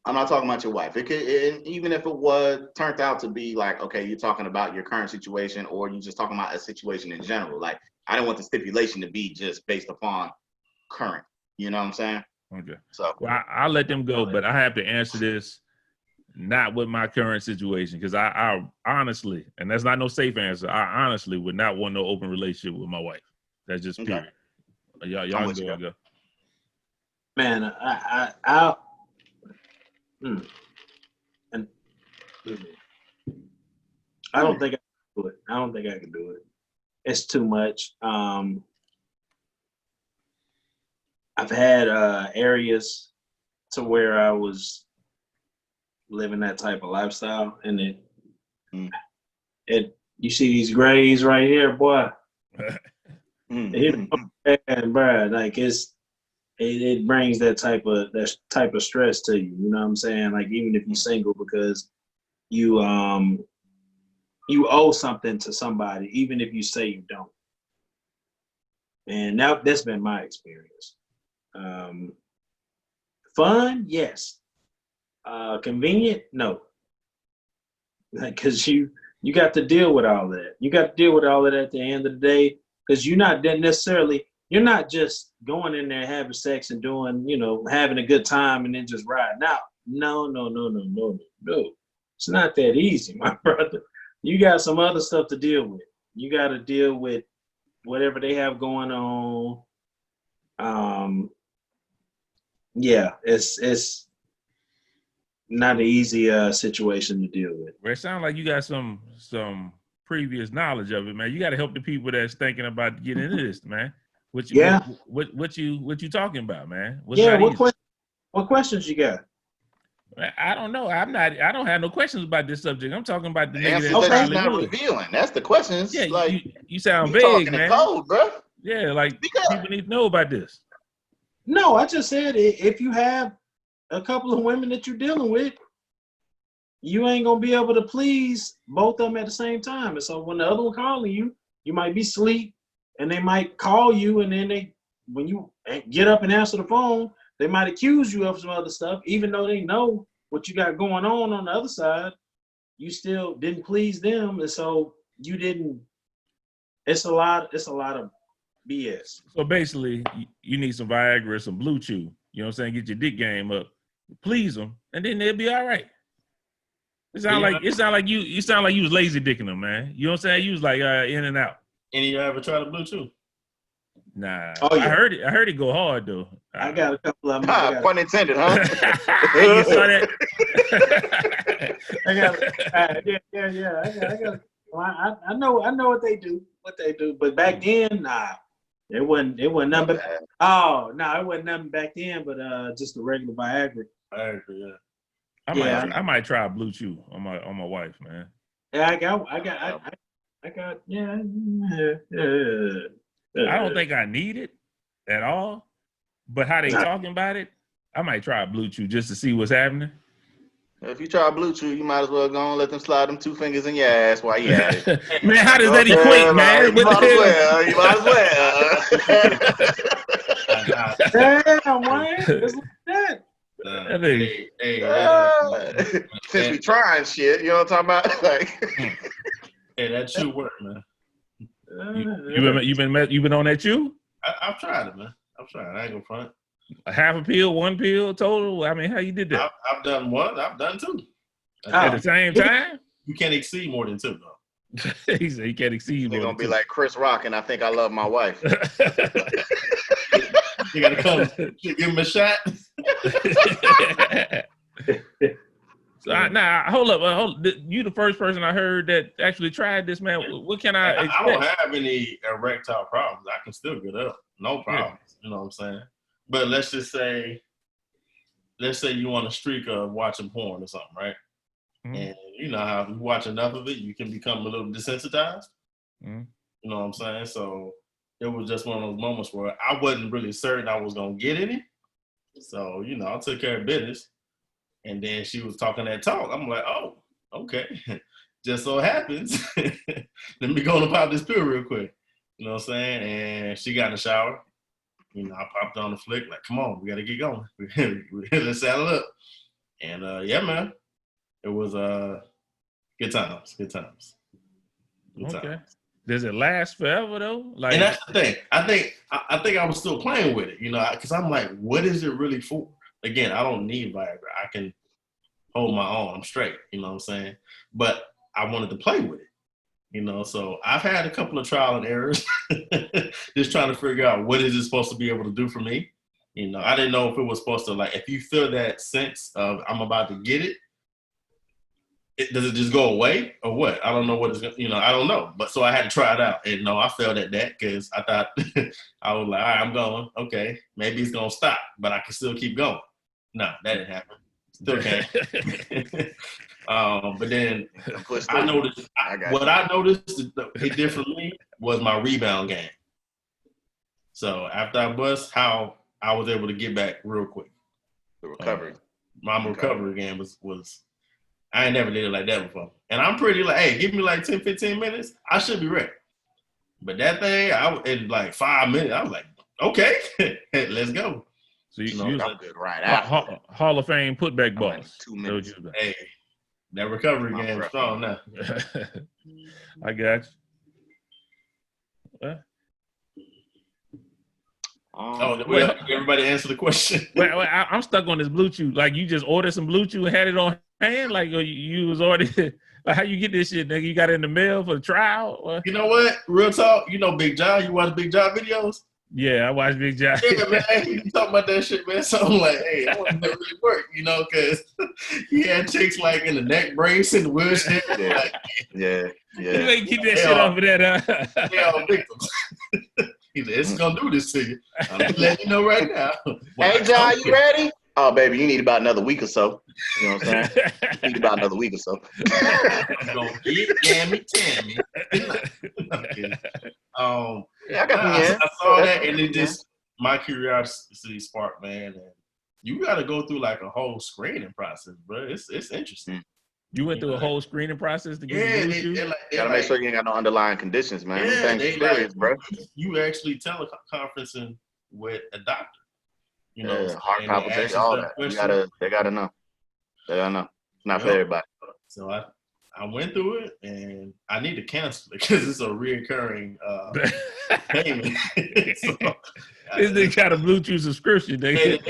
I'm not talking about your wife. It could, even if it turned out to be like, okay, you're talking about your current situation, or you just talking about a situation in general. Like, I didn't want the stipulation to be just based upon current. You know what I'm saying? okay. So, well, I'll let them go, but I have to answer this not with my current situation because I honestly, and that's not no safe answer. I honestly would not want no open relationship with my wife. That's just period. Okay. Y'all can go. Man, I don't think I can do it. I don't think I can do it. It's too much. I've had areas to where I was living that type of lifestyle, and you see these grays right here, boy. And bro, like it brings that type of stress to you. You know what I'm saying? Like even if you're single, because you owe something to somebody, even if you say you don't. And now that's been my experience. Fun, yes. Convenient, no. Because you got to deal with all that. You got to deal with all of that at the end of the day. Because you're not just going in there having sex and doing, having a good time and then just riding out. No. It's not that easy, my brother. You got some other stuff to deal with. You got to deal with whatever they have going on. Yeah, it's not an easy situation to deal with. Well, it sounds like you got some previous knowledge of it, man. You got to help the people that's thinking about getting into this, man. What you talking about, man? What questions you got? I don't know. I don't have no questions about this subject. I'm talking about the nigga that's not revealing. That's the questions. Yeah, like you sound vague, man. Code, bro. Yeah, like people need to know about this. No, I just said if you have a couple of women that you're dealing with, you ain't gonna be able to please both of them at the same time. And so when the other one calling you, you might be asleep, and they might call you, and then when you get up and answer the phone, they might accuse you of some other stuff, even though they know what you got going on the other side. You still didn't please them, and so you didn't. It's a lot of BS. So basically, you need some Viagra, some Blue Chew. You know what I'm saying? Get your dick game up, please them, and then they'll be all right. It sound like you was lazy dicking them, man. You know what I'm saying? You was like in and out. Any of you ever tried a Blue Chew? Nah. Oh, yeah. I heard it go hard though. I got a couple of them. Pun intended, huh? You saw that? I know what they do. But back then, nah. It wasn't nothing but it wasn't nothing back then, but just a regular Viagra. Viagra, yeah. I might try a Blue Chew on my wife, man. Yeah, I got I don't think I need it at all, But how they talking about it, I might try a Blue Chew just to see what's happening. If you try Blue Chew, you might as well go and let them slide them 2 fingers in your ass while you at it. Man, how does that equate, man? You might as well. You might as well. Damn, man. It's like that. Since we trying shit, you know what I'm talking about? Like, hey, that chew work, man. You been on that chew? I've tried it, man. I've tried it. I ain't gonna front. A half a pill, 1 pill total? I mean, how you did that? I've done 1. I've done 2. At the same time? You can't exceed more than 2, though. He said he can't exceed more you're than gonna be 2. like Chris Rock, and I think I love my wife. You gotta come give him a shot. So hold up. You the first person I heard that actually tried this, man. What can I expect? I don't have any erectile problems. I can still get up. No problems. Yeah. You know what I'm saying? But let's say you on a streak of watching porn or something, right? Mm-hmm. And you know how you watch enough of it, you can become a little desensitized. Mm-hmm. You know what I'm saying? So it was just one of those moments where I wasn't really certain I was gonna get any. So, you know, I took care of business. And then she was talking that talk. I'm like, oh, okay. Just so happens. Let me go and pop this pill real quick. You know what I'm saying? And she got in the shower. You know, I popped on the flick, like, come on, we got to get going. Let's saddle up. And, yeah, man, it was good times. Good times. Does it last forever, though? Like, and that's the thing. I think I was still playing with it, you know, because I'm like, what is it really for? Again, I don't need Viagra. I can hold my own. I'm straight, you know what I'm saying? But I wanted to play with it. You know, so I've had a couple of trial and errors, just trying to figure out what is it supposed to be able to do for me. You know, I didn't know if it was supposed to, like, if you feel that sense of I'm about to get it, does it just go away or what? I don't know what it's going to, you know, I don't know. But so I had to try it out. And no, I failed at that because I thought, I was like, all right, I'm going. Okay, maybe it's going to stop, but I can still keep going. No, that didn't happen. Still can't. But then I noticed, what I noticed it did for me was my rebound game. So after I bust, how I was able to get back real quick. The recovery. My recovery game was I ain't never did it like that before. And I'm pretty like, hey, give me like 10, 15 minutes. I should be ready. But that thing, in like 5 minutes, I was like, okay, let's go. So you was like, good right out. Hall of Fame putback boss. 2 minutes. Hey, that recovery game is strong now. I got you. Well, everybody answer the question. I'm stuck on this Blue Chew. Like, you just ordered some Blue Chew and had it on hand? Like, you was already, like, how you get this shit, nigga? You got it in the mail for the trial? What? You know what? Real talk. You know Big John? You watch Big John videos? Yeah, I watch Big John. Yeah, man. He talking about that shit, man. So I'm like, hey, I want to really work, you know, because he had chicks, like, in the neck brace and the wheelchair. Yeah. You ain't keep that shit off of that, They all victims. He said, it's going to do this to you. I'm just letting you know right now. Hey, John, you ready? Oh, baby, you need about another week or so. You know what I'm saying? You need about another week or so. I'm going to get Gammy Tammy. I saw that, and it just, my curiosity sparked, man. And you got to go through, like, a whole screening process, bro. It's interesting. You went through a whole screening process to get the Blue Chew? Gotta make sure you ain't got no underlying conditions, man. Yeah, serious, bro. You actually teleconferencing with a doctor. You know, heart palpitation, all that. They gotta know. They gotta know. It's not for everybody. So I went through it, and I need to cancel it because it's a reoccurring payment. This nigga got a Blue Chew subscription, nigga.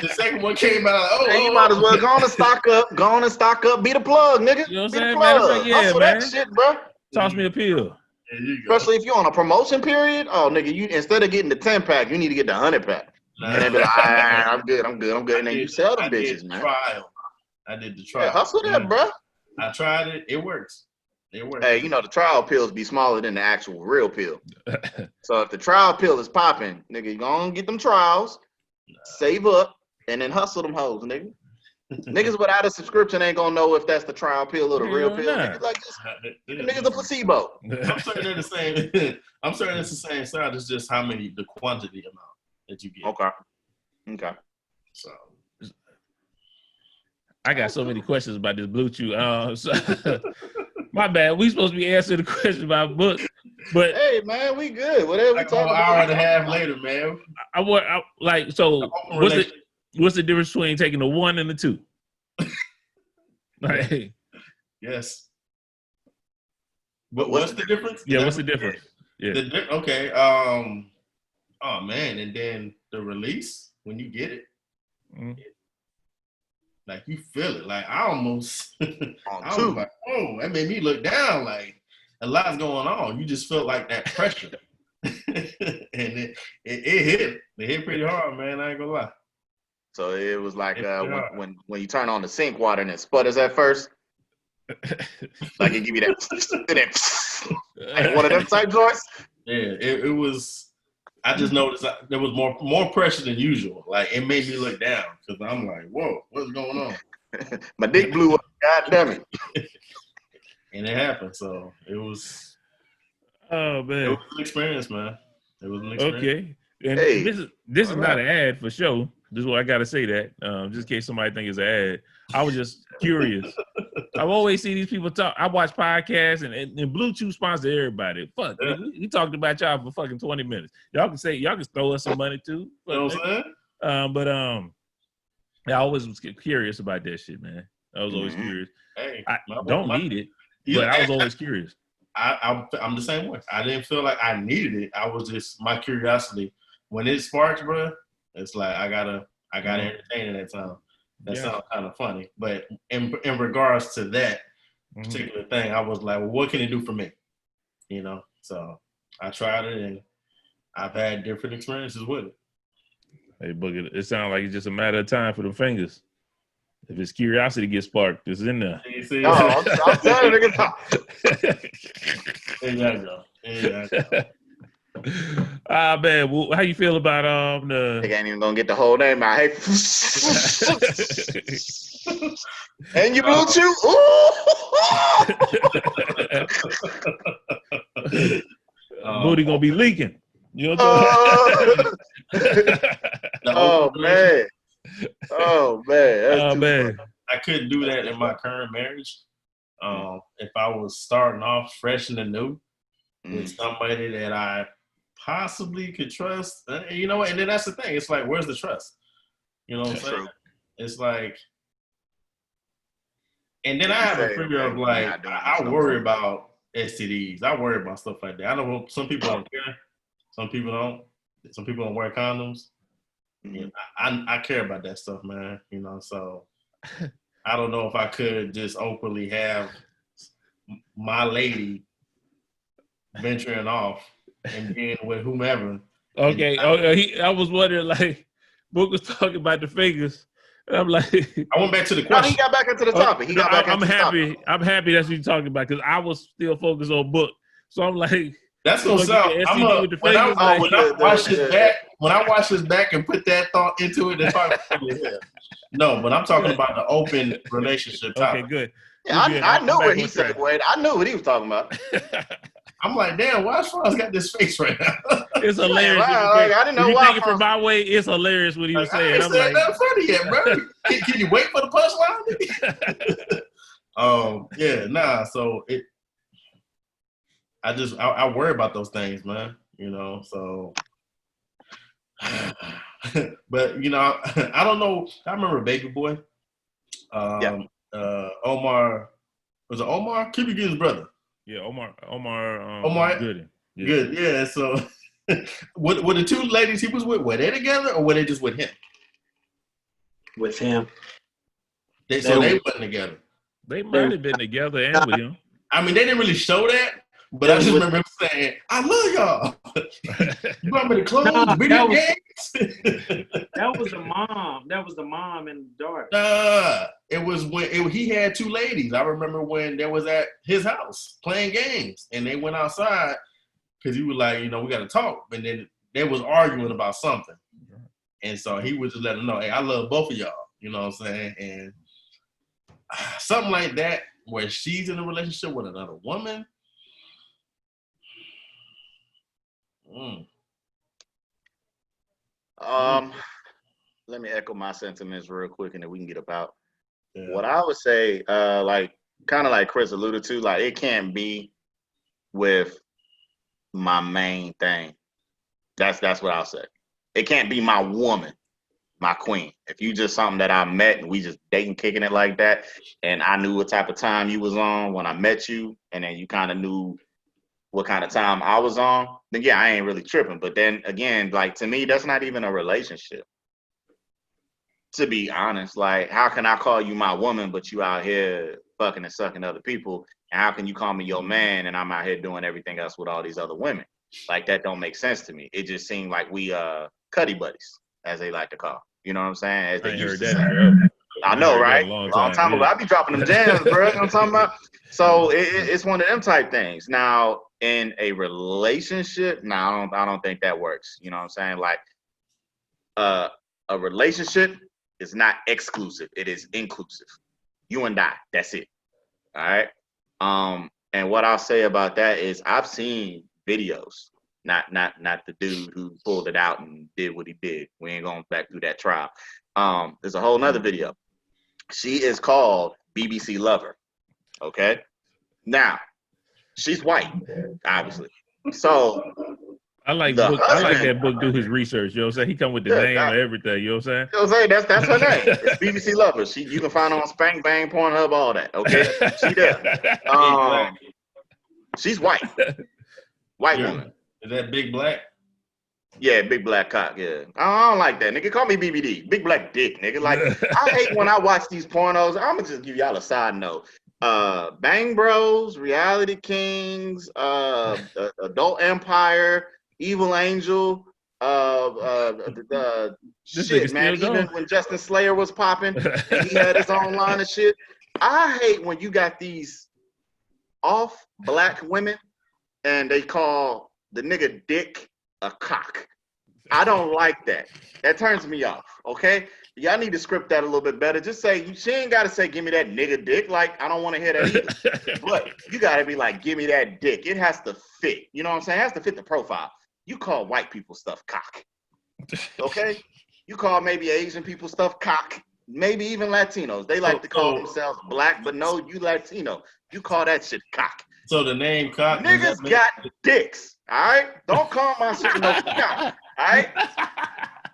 The second one came out. You might as well go on and stock up. Go on and stock up. Be the plug, nigga. You know what I'm saying? man? Yeah, man. That shit, bro. Toss me a pill. Especially if you're on a promotion period. Oh, nigga, you instead of getting the 10-pack, you need to get the 100-pack. And they be like, I'm good. And then you sell them bitches, man. I did the trial. Yeah, hustle that, bro. I tried it. It works. Hey, you know, the trial pills be smaller than the actual real pill. So if the trial pill is popping, nigga, you gonna get them trials, save up, and then hustle them hoes, nigga. Niggas without a subscription ain't gonna know if that's the trial pill or the real pill. Niggas like this. Niggas a placebo. I'm certain they're the same. I'm certain it's the same side. It's just how many, the quantity amount. that you get. Okay. So I got so many questions about this Blue Chew. So, my bad. We supposed to be answering the question about book, but hey man, we good. Whatever we like talk an about. hour and a half later, man. I like so. What's the difference between taking the 1 and the 2? Like, yes. But what's the difference? Yeah, what's the difference? Yeah. Okay. Oh man, and then the release when you get it, like you feel it. Like I almost, I was like, oh, that made me look down. Like a lot's going on. You just felt like that pressure, and it hit. It hit pretty hard, man. I ain't gonna lie. So it was like when you turn on the sink water and it sputters at first. Like it give you that, like one of them type joints. Yeah, it was. I just noticed there was more pressure than usual. Like it made me look down because I'm like, whoa, what's going on? My dick blew up. God damn it! And it happened. So it was. Oh man, it was an experience, man. It was an experience. Okay, and this is not an ad for show. This is what I got to say that just in case somebody think it's an ad. I was just curious. I've always seen these people talk. I watch podcasts and Blue Chew sponsor everybody. Fuck, yeah. We talked about y'all for fucking 20 minutes. Y'all can throw us some money too. You know what I'm saying? I always was curious about that shit, man. I was always curious. Hey, I don't need it, but I was always curious. I'm the same way. I didn't feel like I needed it. I was just my curiosity. When it sparks, bro, it's like I gotta entertain it at that time. That sounds kind of funny, but in regards to that particular thing, I was like, well, what can it do for me? You know, so I tried it, and I've had different experiences with it. Hey, Boogie, it sounds like it's just a matter of time for the fingers. If his curiosity gets sparked, it's in there. I'm telling you, Exactly. Man, well, how you feel about the? They ain't even gonna get the whole name out. Hey, and you Blue Chew? Booty gonna be leaking. You know what I'm Oh man! Oh man! Man! I couldn't do that in my current marriage. If I was starting off fresh and new with somebody that I possibly could trust, you know what? And then that's the thing. It's like, where's the trust? You know what I'm saying? True. It's like, and then I have a fear of like, I worry about STDs. I worry about stuff like that. I know some people don't care. Some people don't. Some people don't wear condoms. You know, I care about that stuff, man. You know, so I don't know if I could just openly have my lady venturing off and being with whomever. Okay. I was wondering, like, Book was talking about the fingers. And I'm like, I went back to the question. He got back into the topic. I'm happy that's what you're talking about because I was still focused on Book. So I'm like, that's gonna sound. When I watch this back and put that thought into it, it's probably no. But I'm talking about the open relationship topic. Okay, good. Yeah, I knew what he said. I knew what he was talking about. I'm like, damn, why Sean's got this face right now? It's hilarious. I didn't know why. You think it from my way, it's hilarious what he was saying. I'm like, nothing funny yet, bro. Can you wait for the punchline? Yeah, nah. So I worry about those things, man. You know, so. But you know, I don't know. I remember Baby Boy. Omar, was it Omar? Cuba Gooding's brother. Yeah, Omar Gooding. Yeah. Good, yeah. So, were the two ladies he was with, were they together or were they just with him? With him. They wasn't together. They might have been together and with him. I mean, they didn't really show that, but I just remember him saying, "I love y'all." You want me to close video games? That was the mom. That was the mom and daughter. It was when he had two ladies. I remember when they was at his house playing games, and they went outside because he was like, you know, we got to talk. And then they was arguing about something, and so he was just letting them know, hey, I love both of y'all. You know what I'm saying? And something like that, where she's in a relationship with another woman. Let me echo my sentiments real quick, and then we can get about. Yeah. What I would say, like kind of like Chris alluded to, like it can't be with my main thing. That's what I'll say. It can't be my woman, my queen. If you just something that I met and we just dating, kicking it like that, and I knew what type of time you was on when I met you, and then you kind of knew what kind of time I was on, then yeah, I ain't really tripping. But then again, like to me, that's not even a relationship. To be honest, like how can I call you my woman, but you out here fucking and sucking other people? And how can you call me your man and I'm out here doing everything else with all these other women? Like that don't make sense to me. It just seemed like we cuddy buddies, as they like to call. You know what I'm saying? As they used to say. I know, right? A long time ago. yeah. I be dropping them jams, bro. You know what I'm talking about? So it's one of them type things. Now, in a relationship, I don't think that works. You know what I'm saying? Like, a relationship is not exclusive. It is inclusive. You and I. That's it. All right. And what I'll say about that is I've seen videos. Not the dude who pulled it out and did what he did. We ain't going back through that trial. There's a whole nother video. She is called BBC Lover. Okay. Now, she's white, obviously. So I like that book do his research, you know what I'm saying? He come with the name and everything, you know what I'm saying? You know what I'm saying? That's her name. It's BBC Lover. You can find her on Spank Bang, Pornhub, all that. Okay. She there. She's white. White woman. Is that big black? Yeah, big black cock, yeah. I don't like that, nigga. Call me BBD. Big black dick, nigga. Like, I hate when I watch these pornos. I'm gonna just give y'all a side note. Bang Bros, Reality Kings, Adult Empire, Evil Angel, shit, man. Even when Justin Slayer was popping and he had his own line of shit. I hate when you got these off black women and they call the nigga dick a cock. I don't like that. That turns me off. Okay, y'all need to script that a little bit better. Just say she ain't gotta say give me that nigga dick. Like I don't want to hear that either. But you gotta be like give me that dick. It has to fit. You know what I'm saying? It has to fit the profile. You call white people stuff cock. Okay? You call maybe Asian people stuff cock. Maybe even Latinos. They like to call themselves black, but no, you Latino. You call that shit cock. So the name cock. Niggas got dicks. All right? Don't call my shit no cock. All right?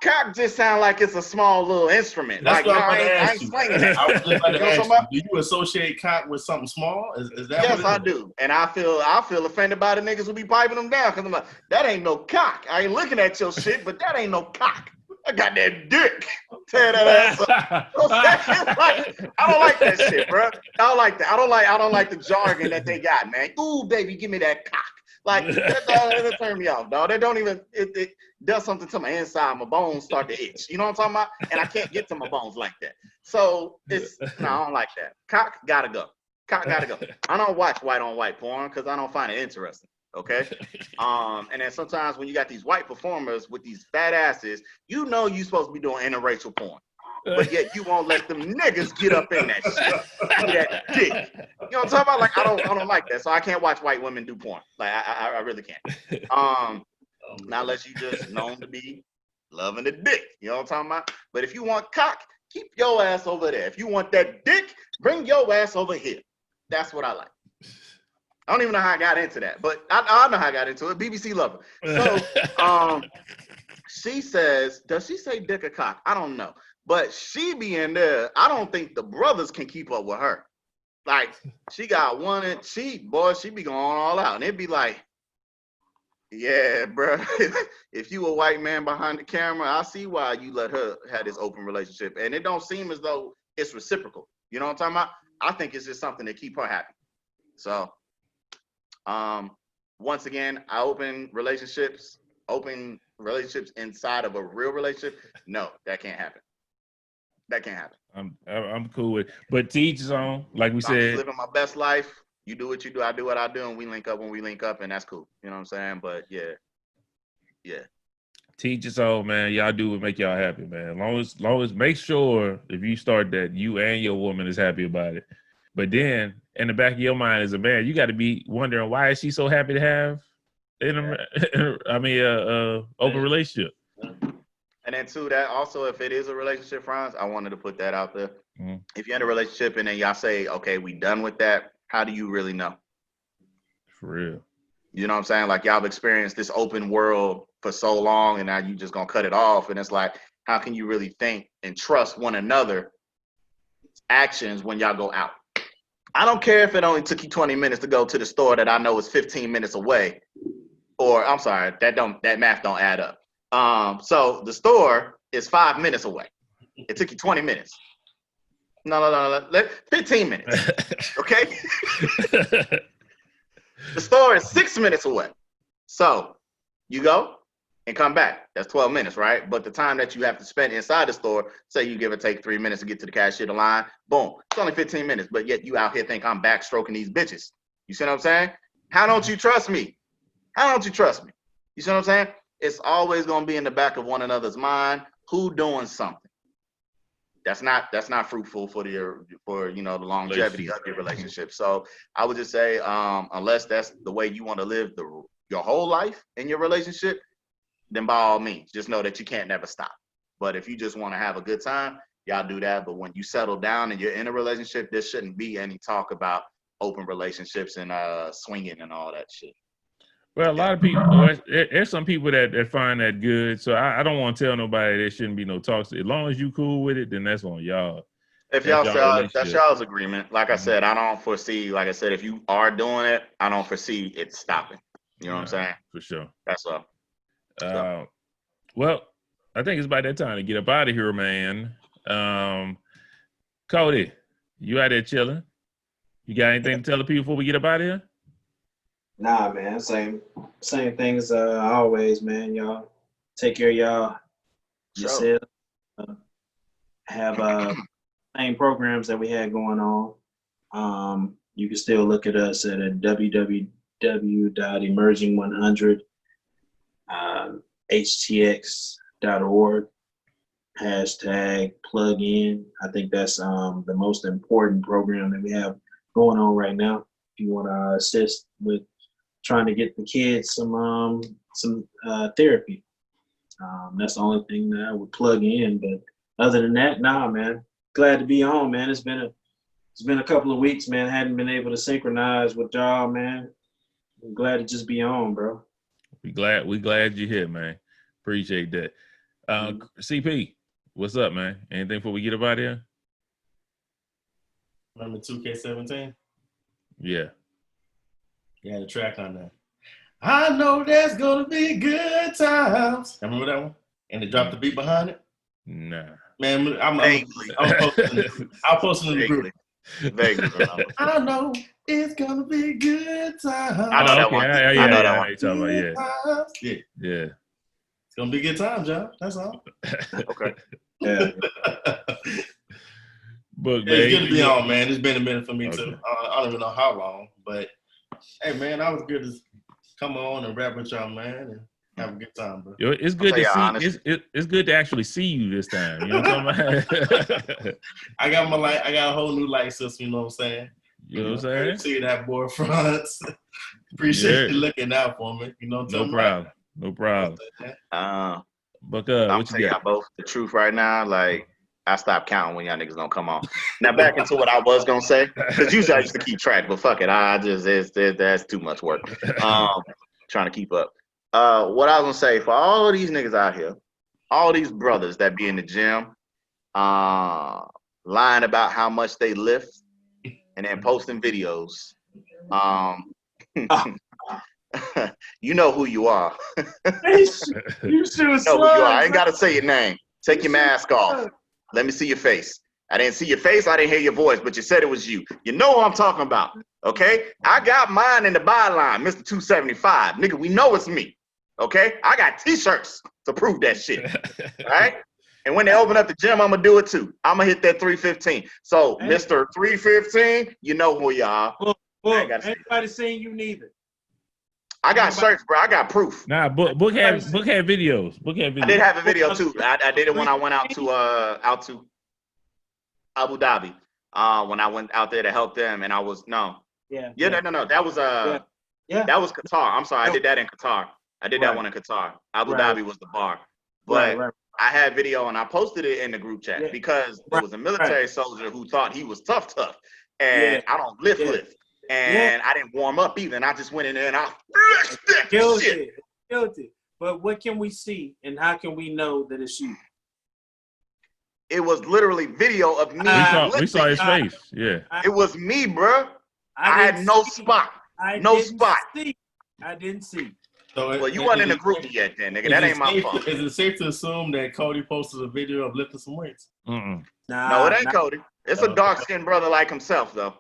Cock just sound like it's a small little instrument. That's like, what I ain't slinging it. I was just about to ask you, do you associate cock with something small? Is that yes, what I do. And I feel offended by the niggas who be piping them down because I'm like, that ain't no cock. I ain't looking at your shit, but that ain't no cock. I got that dick. Tear that ass up. Like, I don't like that shit, bro. I don't like that. I don't like the jargon that they got, man. Ooh, baby, give me that cock. Like that turn me off, dog. That don't even it does something to my inside. My bones start to itch. You know what I'm talking about? And I can't get to my bones like that. So I don't like that. Cock gotta go. Cock gotta go. I don't watch white on white porn because I don't find it interesting. Okay. And then sometimes when you got these white performers with these fat asses, you know you supposed to be doing interracial porn. But yet you won't let them niggas get up in that shit with that dick. You know what I'm talking about? Like I don't like that. So I can't watch white women do porn. Like I really can't. Not unless you just known to be loving the dick. You know what I'm talking about? But if you want cock, keep your ass over there. If you want that dick, bring your ass over here. That's what I like. I don't even know how I got into that, but I know how I got into it. BBC Lover. So she says, does she say dick or cock? I don't know. But she be in there. I don't think the brothers can keep up with her. Like, she got one and she be going all out. And it'd be like, yeah, bro. If you a white man behind the camera, I see why you let her have this open relationship. And it don't seem as though it's reciprocal. You know what I'm talking about? I think it's just something to keep her happy. So, once again, open relationships inside of a real relationship. No, that can't happen. That can't happen. I'm cool with it. But to each his own, like we said. I'm living my best life. You do what you do, I do what I do, and we link up when we link up, and that's cool. You know what I'm saying? But yeah. To each his own, man. Y'all do what make y'all happy, man. Long as make sure if you start that you and your woman is happy about it. But then in the back of your mind as a man, you got to be wondering why is she so happy to have open relationship. And And then two, that also, if it is a relationship, Franz, I wanted to put that out there. Mm-hmm. If you're in a relationship and then y'all say, okay, we done with that, how do you really know? For real. You know what I'm saying? Like, y'all have experienced this open world for so long, and now you just gonna cut it off. And it's like, how can you really think and trust one another's actions when y'all go out? I don't care if it only took you 20 minutes to go to the store that I know is 15 minutes away. Or I'm sorry, that math don't add up. So the store is 5 minutes away. It took you 20 minutes. No. 15 minutes. Okay? The store is 6 minutes away. So you go and come back. That's 12 minutes, right? But the time that you have to spend inside the store, say you give or take 3 minutes to get to the cashier, the line, boom, it's only 15 minutes. But yet you out here think I'm backstroking these bitches. You see what I'm saying? How don't you trust me? How don't you trust me? You see what I'm saying? It's always going to be in the back of one another's mind. Who doing something? That's not fruitful for the longevity of your relationship. So I would just say, unless that's the way you want to live your whole life in your relationship, then by all means, just know that you can't never stop. But if you just want to have a good time, y'all do that. But when you settle down and you're in a relationship, there shouldn't be any talk about open relationships and swinging and all that shit. Well, a lot of people, there's some people that find that good. So I don't want to tell nobody there shouldn't be no talks. As long as you cool with it, then that's on y'all. If y'all say that's y'all's agreement. Like I said, I don't foresee, like I said, if you are doing it, I don't foresee it stopping. You know what I'm saying? For sure. That's all. Well, I think it's about that time to get up out of here, man. Cody, you out there chilling? You got anything to tell the people before we get up out of here? Nah, man. Same thing as always, man. Y'all take care of y'all yourself. Have same programs that we had going on. You can still look at us at www.emerging100htx.org. #plug-in. I think that's the most important program that we have going on right now. If you want to assist with trying to get the kids some therapy, that's the only thing that I would plug in. But other than that, nah, man. Glad to be on, man. It's been a couple of weeks, man. Hadn't been able to synchronize with y'all, man. I'm glad to just be on, bro. We glad you're here, man. Appreciate that. CP, what's up, man? Anything before we get up out here? Remember 2K17? Yeah. You had a track on that. I know there's gonna be good times. Remember that one? And they dropped the beat behind it? Nah. Man, I'll post it in the group. Vaguely remember. I know it's gonna be good times. I know that one. I know that one. You're talking about, yeah. It's gonna be good times, y'all. That's all. Okay. Yeah. But it's good to be on, man. It's been a minute for me too. I don't even know how long, but hey, man, I was good to come on and rap with y'all, man, and have a good time, bro. Yo, it's good to see. It's good to actually see you this time. You know what I'm talking about? I got a whole new light system. You know what I'm saying? You know what I'm saying? See that boy fronts. Appreciate you looking out for me. You know, no problem. But I'm telling y'all both the truth right now. Like, I stopped counting when y'all niggas don't come on. Now back into what I was gonna say, because usually I used to keep track, but fuck it, that's too much work. Trying to keep up. What I was gonna say, for all of these niggas out here, all these brothers that be in the gym, lying about how much they lift, and then posting videos. You know who you are. You should have know who you are. I ain't gotta say your name. Take your mask off. Let me see your face. I didn't see your face. I didn't hear your voice, but you said it was you. You know what I'm talking about, okay? I got mine in the byline, Mr. 275. Nigga, we know it's me, okay? I got T-shirts to prove that shit, all right? And when they open up the gym, I'm going to do it too. I'm going to hit that 315. So, hey. Mr. 315, you know who you are. Book. Anybody seen you neither. I got shirts, bro. I got proof. Nah, Book had videos. I did have a video too. I did it when I went out to Abu Dhabi. When I went out there to help them, and I was no. That was that was Qatar. I'm sorry, I did that in Qatar. I did that one in Qatar. Abu Dhabi was the bar, but I had video and I posted it in the group chat because there was a military soldier who thought he was tough, and I don't lift, and I didn't warm up either, and I just went in there and I guilty. But what can we see, and how can we know that it's you? It was literally video of me. We saw his face. Yeah, it was me, bro. I had no spot. No spot. I didn't see. So well, you weren't in the group yet, then, nigga. That ain't my fault. Is it safe to assume that Cody posted a video of lifting some weights? Mm-mm. No, it ain't Cody. It's a dark-skinned brother like himself, though.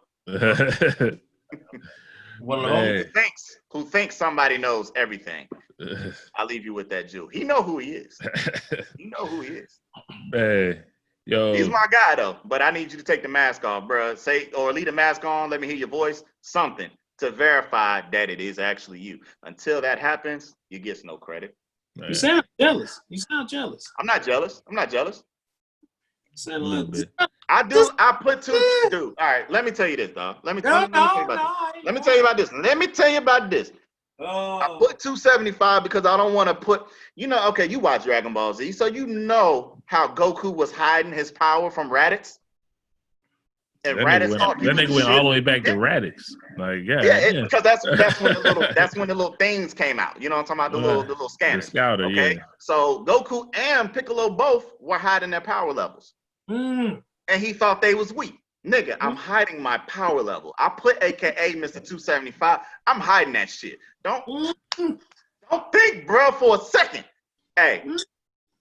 Who thinks somebody knows everything. I'll leave you with that Jew. He know who he is. Hey, yo. He's my guy, though. But I need you to take the mask off, bro. Leave the mask on. Let me hear your voice. Something to verify that it is actually you. Until that happens, you get no credit. Man. You sound jealous. I'm not jealous. Sound a little bit. I do. I put two. Dude, all right. Let me tell you this, dog. Let me tell you about this. Oh. I put 275 because I don't want to put. Okay, you watch Dragon Ball Z, so you know how Goku was hiding his power from Raditz. And that nigga went all the way back to Raditz. Like, because that's when the little things came out. You know what I'm talking about? The little scanners. The scouter, okay. Yeah. So Goku and Piccolo both were hiding their power levels. And he thought they was weak. Nigga, I'm hiding my power level. I put AKA Mr. 275. I'm hiding that shit. Don't think, bro, for a second. Hey,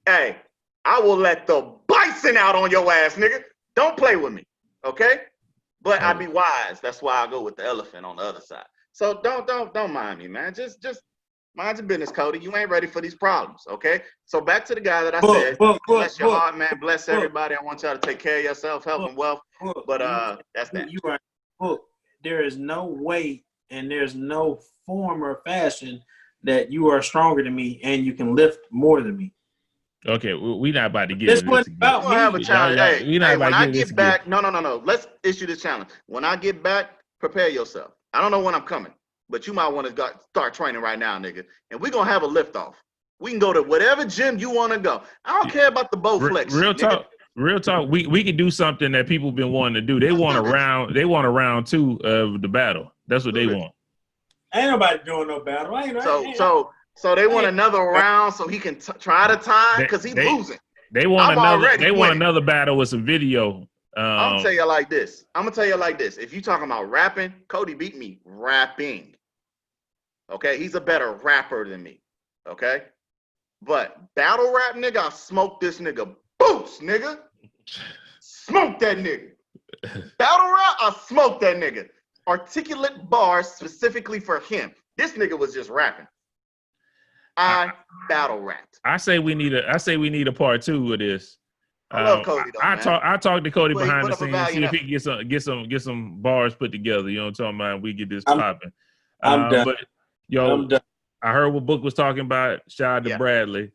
I will let the bison out on your ass, nigga. Don't play with me. Okay, but I be wise. That's why I go with the elephant on the other side. So don't mind me, man. Just mind your business, Cody. You ain't ready for these problems. Okay. So back to the guy that I said, bless your heart, man. Bless everybody. I want y'all to take care of yourself, health and wealth. But that's that. You right. There is no way and there's no form or fashion that you are stronger than me and you can lift more than me. Okay, we not about to get this one about me. Have a challenge. When I get back, no. Let's issue this challenge. When I get back, prepare yourself. I don't know when I'm coming, but you might want to start training right now, nigga. And we're gonna have a lift off. We can go to whatever gym you want to go. I don't care about the Bowflex. Real talk. We can do something that people been wanting to do. They want a round. They want a round 2 of the battle. That's what they want. Ain't nobody doing no battle. So they want another round so he can try to tie because he's losing. They want another battle with some video. I'm gonna tell you like this. If you talking about rapping, Cody beat me rapping. Okay, he's a better rapper than me. Okay, but battle rap, nigga, I smoke this nigga boots, nigga. Smoke that nigga. Battle rap, I smoke that nigga. Articulate bars specifically for him. This nigga was just rapping. I battle rapped. I say we need a part 2 of this. I love Cody though, I talked to Cody behind the scenes, see if he can get some bars put together. You know what I'm talking about? We get this popping. I'm done. But I'm done. I heard what Book was talking about. Shout out to Bradley.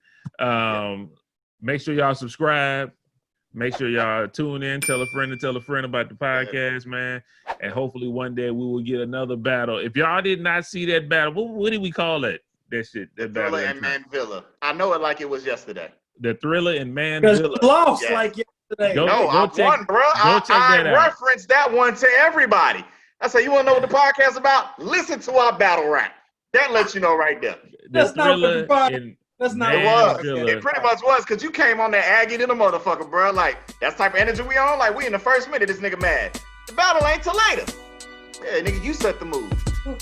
Make sure y'all subscribe. Make sure y'all tune in. Tell a friend about the podcast, man. And hopefully one day we will get another battle. If y'all did not see that battle, what did we call it? That shit. The Thriller and Manvilla. I know it like it was yesterday. The Thriller and Manvilla. Because lost like yesterday. I won, bro. I referenced that one to everybody. I said, you want to know what the podcast about? Listen to our battle rap. That lets you know right there. That's not what the podcast. That's not it was. It pretty much was because you came on there aggy to the motherfucker, bro. Like, that's the type of energy we on. Like, we in the first minute, this nigga mad. The battle ain't till later. Yeah, nigga, you set the mood.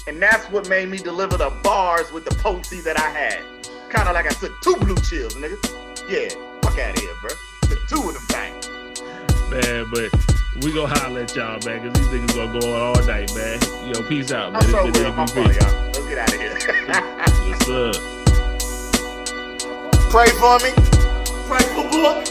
And that's what made me deliver the bars with the potency that I had. Kind of like I took 2 blue chills, nigga. Yeah, fuck out of here, bro. Took 2 of them things. Man, but we gonna holler at y'all, man, because these niggas gonna go on all night, man. Yo, peace out, man. I'm so real. My fault, y'all. Let's get out of here. Yes, sir. Pray for me. Pray for Book.